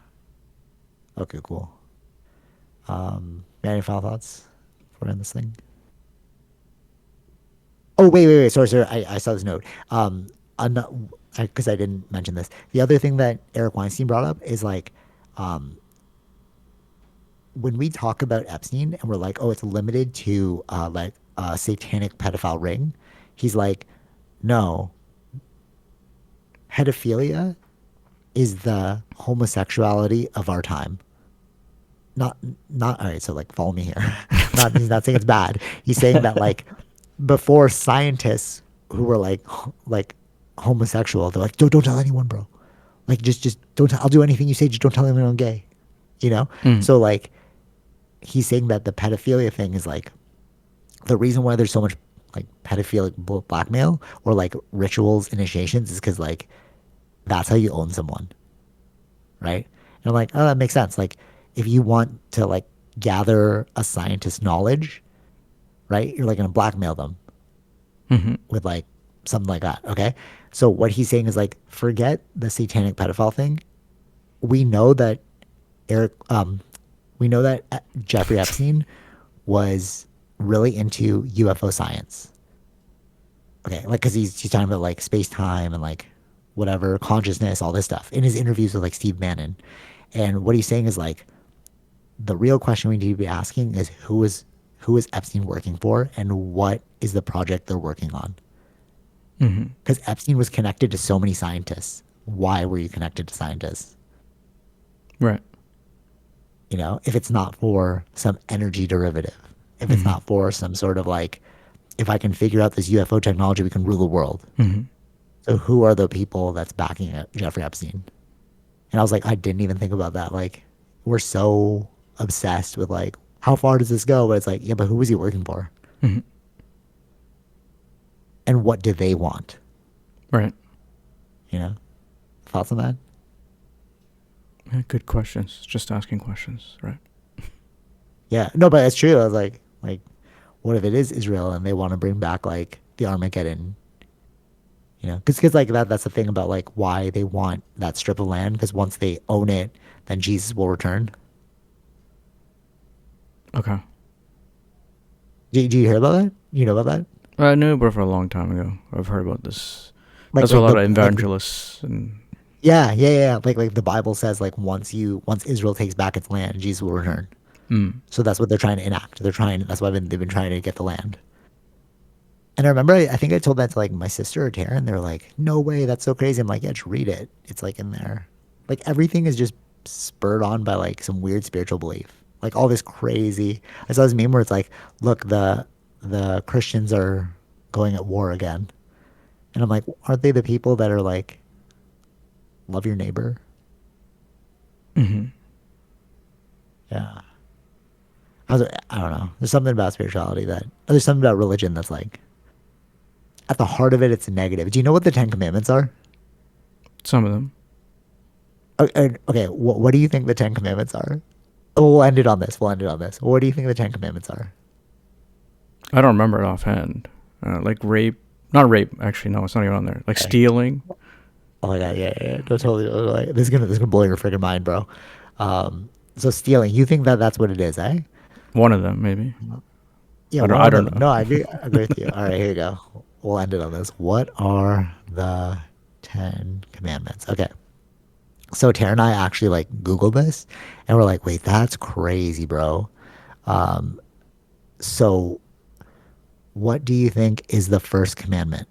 Okay, cool. Any final thoughts before we end this thing? Oh, wait. Sorry. I saw this note. I'm not, because I didn't mention this. The other thing that Eric Weinstein brought up is like, um, when we talk about Epstein and we're like, oh, it's limited to like a satanic pedophile ring, he's like, no, pedophilia is the homosexuality of our time. Not, not, all right, so like, follow me here. He's not saying it's bad. He's saying that like, before scientists who were like homosexual, they're like, don't tell anyone, bro. Like, just don't, I'll do anything you say, just don't tell anyone I'm gay, you know? Mm. So like, he's saying that the pedophilia thing is like the reason why there's so much like pedophilic blackmail or like rituals initiations is because like that's how you own someone, right? And I'm like, oh, that makes sense. Like if you want to like gather a scientist's knowledge, right, you're like gonna blackmail them Mm-hmm. with like something like that. Okay, so what he's saying is like forget the satanic pedophile thing. We know that Eric, we know that Jeffrey Epstein was really into UFO science. Okay, like because he's talking about like space time and like whatever consciousness, all this stuff in his interviews with like Steve Bannon. And what he's saying is like the real question we need to be asking is who is Epstein working for and what is the project they're working on? Mm-hmm. Because Epstein was connected to so many scientists. Why were you connected to scientists? Right. You know, if it's not for some energy derivative, if it's Mm-hmm. not for some sort of like if I can figure out this UFO technology, we can rule the world. Hmm. So who are the people that's backing it? Jeffrey Epstein? And I was like, I didn't even think about that. Like, we're so obsessed with like, how far does this go? But it's like, yeah, but who was he working for? Hmm. And what do they want? Right. You know, thoughts on that? Yeah, good questions. Just asking questions, right? Yeah, no, but it's true. I was like, what if it is Israel and they want to bring back like the Armageddon? You know, because like that's the thing about like why they want that strip of land. Because once they own it, then Jesus will return. Okay. Do you hear about that? You know about that? I knew about it for a long time ago. I've heard about this. Like That's what a like lot the of like the, evangelists and yeah. Like the Bible says, like once Israel takes back its land, Jesus will return. mm, So that's what they're trying to enact. That's why they've been trying to get the land. And I remember, I think I told that to like my sister or Taryn. They're like, "No way, that's so crazy." I'm like, "Yeah, just read it. It's like in there. Like everything is just spurred on by like some weird spiritual belief. Like all this crazy." I saw this meme where it's like, "Look, the Christians are going at war again," and I'm like, "Aren't they the people that are like love your neighbor?" hmm. Yeah. I don't know. There's something about spirituality there's something about religion that's like at the heart of it, it's negative. Do you know what the Ten Commandments are? Some of them. Okay, what do you think the Ten Commandments are? Oh, we'll end it on this. We'll end it on this. What do you think the Ten Commandments are? I don't remember it offhand. Like rape, not rape. Actually, no, it's not even on there. Like Okay. stealing. Oh my god, yeah. Don't totally. Like, this is gonna blow your freaking mind, bro. So stealing, you think that that's what it is, eh? One of them, maybe. Yeah, I one of don't them. know. No, I agree with you. All right, here you go. We'll end it on this. What are the Ten Commandments? Okay. So Tara and I actually like Googled this, and we're like, wait, that's crazy, bro. So what do you think is the first commandment?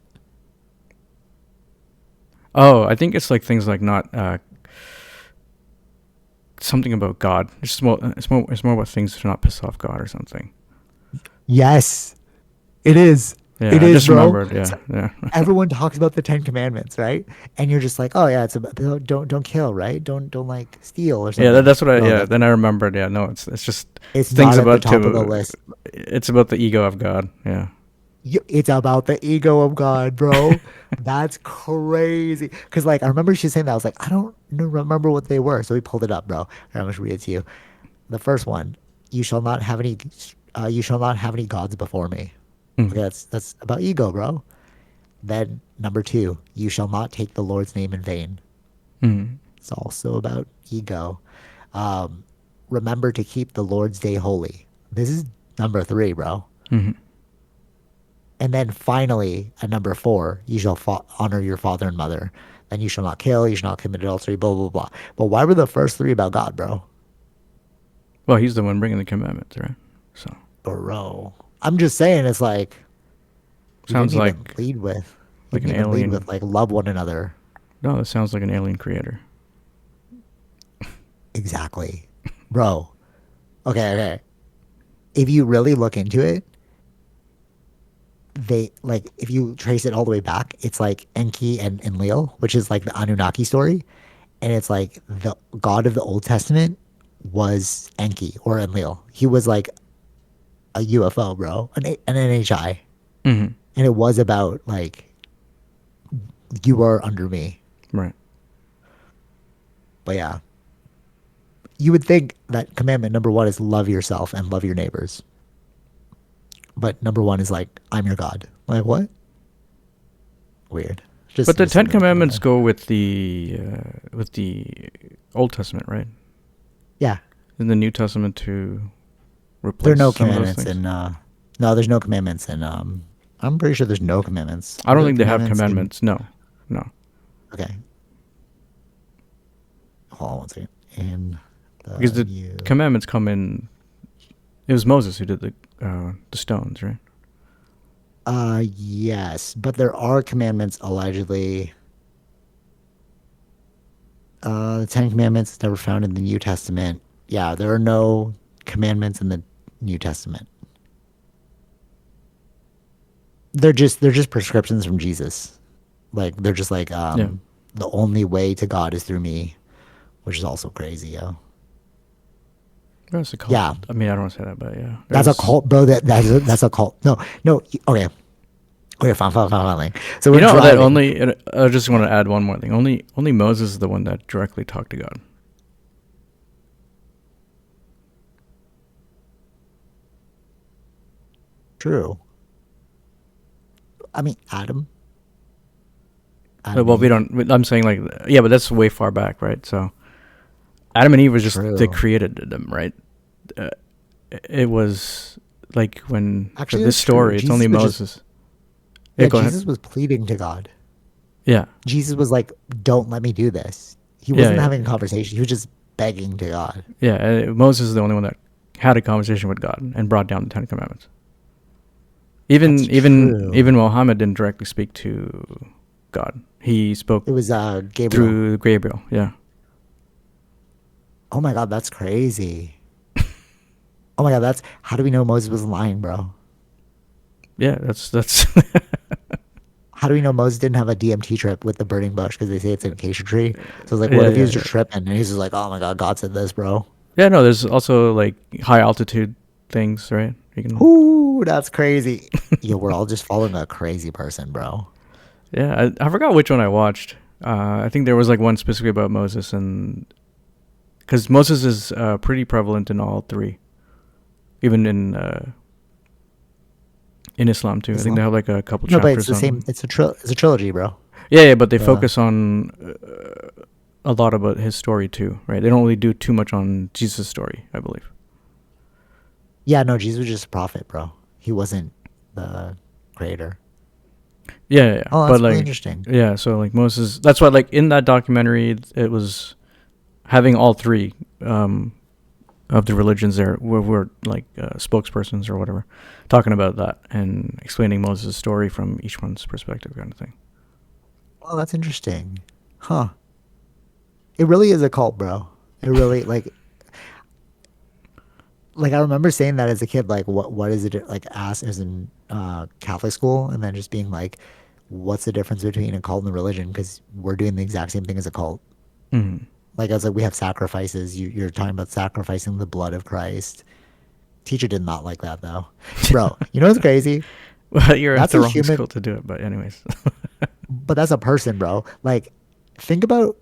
Oh, I think it's like things like not something about God. It's more about things to not piss off God or something. Yes, it is. Yeah, It I is, just bro. remembered. Yeah, So yeah, everyone talks about the Ten Commandments, right? And you're just like, oh yeah, it's about don't kill, right? Don't like steal or yeah. something. That's what I. No, Yeah, that's then I remembered. Yeah, no, it's just it's things not at the about top of the to. list. It's about the ego of God. Yeah. It's about the ego of God, bro. That's crazy. Cause like I remember she saying that. I was like, I don't remember what they were. So we pulled it up, bro. All right, I'm gonna read it to you. The first one, you shall not have any you shall not have any gods before me. Okay, Mm. that's about ego, bro. Then number two, you shall not take the Lord's name in vain. Mm. It's also about ego. Um, remember to keep the Lord's day holy. This is number three, bro. Mm. And then finally, at number four, you shall honor your father and mother. Then you shall not kill, you shall not commit adultery, blah, blah, blah. But why were the first three about God, bro? Well, he's the one bringing the commandments, right? So Bro. I'm just saying, it's like, we sounds like didn't an even lead with alien. like love one another. No, that sounds like an alien creator. Exactly. Bro. Okay. If you really look into it, they like if you trace it all the way back, it's like Enki and Enlil, which is like the Anunnaki story, and it's like the god of the Old Testament was Enki or Enlil. He was like a UFO, bro, an NHI, Hmm. and it was about like you are under me. Right. But yeah, you would think that commandment number one is love yourself and love your neighbors, but number one is like I'm your God. Like what? Weird. But the Just Ten something to keep in Commandments mind. go with the Old Testament, right? Yeah, In the New Testament to there are replace no some of those commandments things. in no, there's no commandments in I'm pretty sure there's no commandments. I Are don't there think they have commandments in commandments. No, no. okay. Hold on one second. In Because the the you commandments come in. It was Moses who did the stones, right? yes, but there are commandments allegedly the Ten Commandments is never found in the New Testament. Yeah, there are no commandments in the New Testament. they're just prescriptions from Jesus. Like they're just like Yeah. the only way to God is through me, which is also crazy, yo. That's a cult. Yeah, I mean, I don't want to say that, but yeah, that's a there's. cult, bro. That's a cult. No, no. Okay, okay, fine. Like, so You we're know that driving. only. And I just want to add one more thing. Only Moses is the one that directly talked to God. True. I mean, Adam and Well, we Eve. don't. I'm saying like, yeah, but that's way far back, right? So Adam and Eve was just they True. created them, right? Uh, it was like when for Actually, this that's true. story, it's only Moses. Yeah, Yeah, go ahead. Jesus was pleading to God. Yeah, Jesus was like, "Don't let me do this." He yeah, wasn't having a yeah, conversation. He was just begging to God. yeah. Moses is the only one that had a conversation with God and brought down the Ten Commandments. That's Even true. Muhammad didn't directly speak to God. He spoke It was Gabriel. through Gabriel. Yeah, Oh my God, that's crazy. Oh my God, that's how do we know Moses was lying, bro? yeah. That's How do we know Moses didn't have a DMT trip with the burning bush? Because they say it's an acacia tree. So it's like, what yeah, if he yeah, was just yeah. tripping and he's just like, oh my God, God said this, bro. Yeah, no, there's also like high altitude things, right? You can. Ooh, that's crazy. Yo, we're all just following a crazy person, bro. Yeah, I forgot which one I watched. I think there was like one specifically about Moses, and because Moses is pretty prevalent in all three, even in Islam too. I think they Islam. have like a couple No, but it's chapters the same. on. It's a trilogy, bro. Yeah, yeah, but they The focus on a lot about his story too, right? They don't really do too much on Jesus' story, I believe. Yeah, no, Jesus was just a prophet, bro. He wasn't the creator. Yeah, yeah, yeah. Oh, But that's really like, interesting. yeah, so like Moses. That's why like in that documentary, it was having all three of the religions there were like spokespersons or whatever, talking about that and explaining Moses' story from each one's perspective, kind of thing. Oh, that's interesting. Huh. It really is a cult, bro. It really like I remember saying that as a kid, like what is it like asked as in Catholic school and then just being like, what's the difference between a cult and a religion? Because we're doing the exact same thing as a cult. Mm. Like I was like, we have sacrifices. You're talking about sacrificing the blood of Christ. Teacher did not like that though. Bro, you know what's crazy? Well, you're at That's the a wrong human, school to do it, but anyways. but that's a person, bro. Like, think about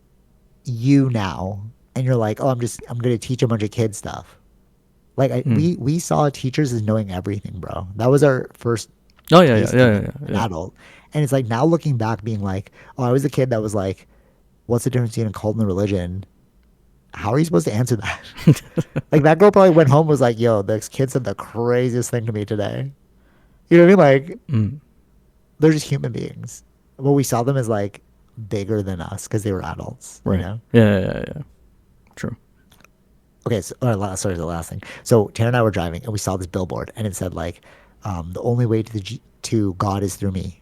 you now, and you're like, oh, I'm gonna teach a bunch of kids stuff. Like, Mm. we saw teachers as knowing everything, bro. That was our first Oh yeah, yeah, taste yeah, of yeah, yeah, an yeah. adult, and it's like now looking back, being like, oh, I was a kid that was like, what's the difference between a cult and a religion? How are you supposed to answer that? Like that girl probably went home and was like, yo, this kid said the craziest thing to me today. You know what I mean? Like, Mm. they're just human beings. But we saw them as like bigger than us because they were adults, you Right. know? Yeah, yeah, yeah, yeah. True. Okay, so sorry, the last thing. So Tara and I were driving and we saw this billboard and it said like, the only way to to God is through me.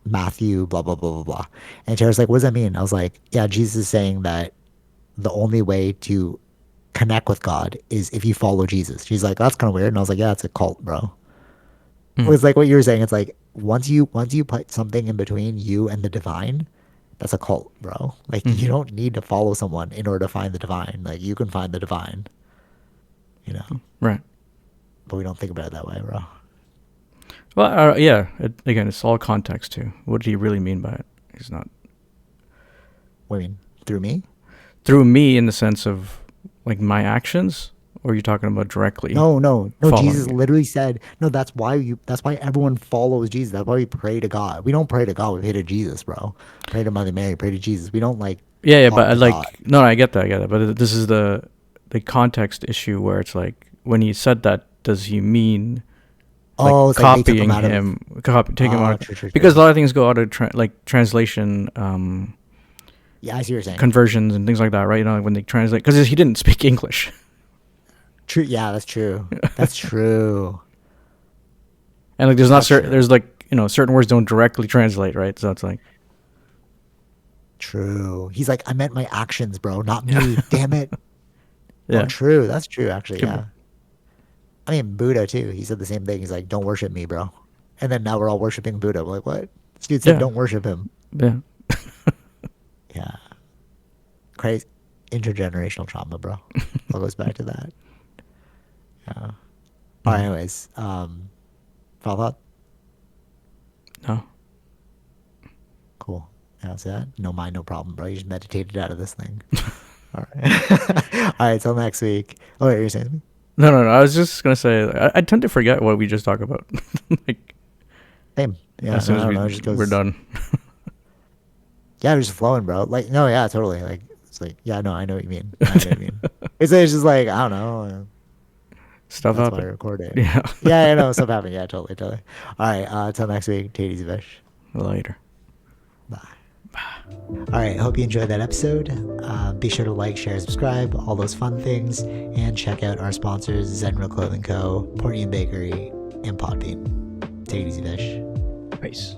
Matthew, blah blah blah blah blah. And Tara's like, what does that mean? I was like, yeah, Jesus is saying that the only way to connect with God is if you follow Jesus. She's like, that's kind of weird. And I was like, yeah, it's a cult, bro. Mm. It's like what you were saying. It's like once you put something in between you and the divine, that's a cult, bro. Like you Mm. don't need to follow someone in order to find the divine. Like you can find the divine, you know. Right. But we don't think about it that way, bro. Well, yeah. Again, it's all context too. What did he really mean by it? He's not What do you mean? Through me? through me in the sense of like my actions, or are you talking about directly No, no, no. following Jesus me? literally said, no. That's why you. That's why everyone follows Jesus. That's why we pray to God. We don't pray to God. We pray to Jesus, bro. Pray to Mother Mary. Pray to Jesus. We don't like Yeah, yeah, but talk to God. like no, I get that, I get that. But this is the context issue where it's like when he said that, does he mean like Oh, it's like they took him copying out of. him, take him out of, True, true, because a true. lot of things go out of like translation Yeah, I see what you're saying. conversions and things like that, right? You know, like when they translate, because he didn't speak English. True. Yeah, that's true. That's true. And like That's there's true. like certain words don't directly translate, right? So it's like True. He's like, I meant my actions, bro, not yeah, me. Damn it. Oh, yeah, true. That's true, actually. could be. Yeah. I mean, Buddha too. He said the same thing. He's like, don't worship me, bro. And then now we're all worshiping Buddha. We're like, what? This dude said Yeah. don't worship him. Yeah. Yeah. Crazy. Intergenerational trauma, bro. All goes back to that. Yeah. All right, Mm. anyways. Final thought? No. Cool. Yeah, that's that. No mind, no problem, bro. You just meditated out of this thing. All right. All right, till next week. Oh, wait, you're saying something? No, no, no. I was just gonna say I tend to forget what we just talked about. Like Same. Yeah, as soon no, I as don't know. It just we're goes, done. yeah, we're just flowing, bro. Like, no, yeah, totally. Like, it's like, yeah, no, I know what you mean. I know what you mean. It's just like, I don't know. Stuff That's why I happened. record it. Yeah. Yeah, I know. Stuff happened. Yeah, totally, totally. All right. Till next week. Take it easy, Vish. Later. Bye. All right. Hope you enjoyed that episode. Be sure to like, share, subscribe, all those fun things, and check out our sponsors: Zenro Clothing Co., Portian Bakery, and Podbean. Take it easy, Vish. Peace.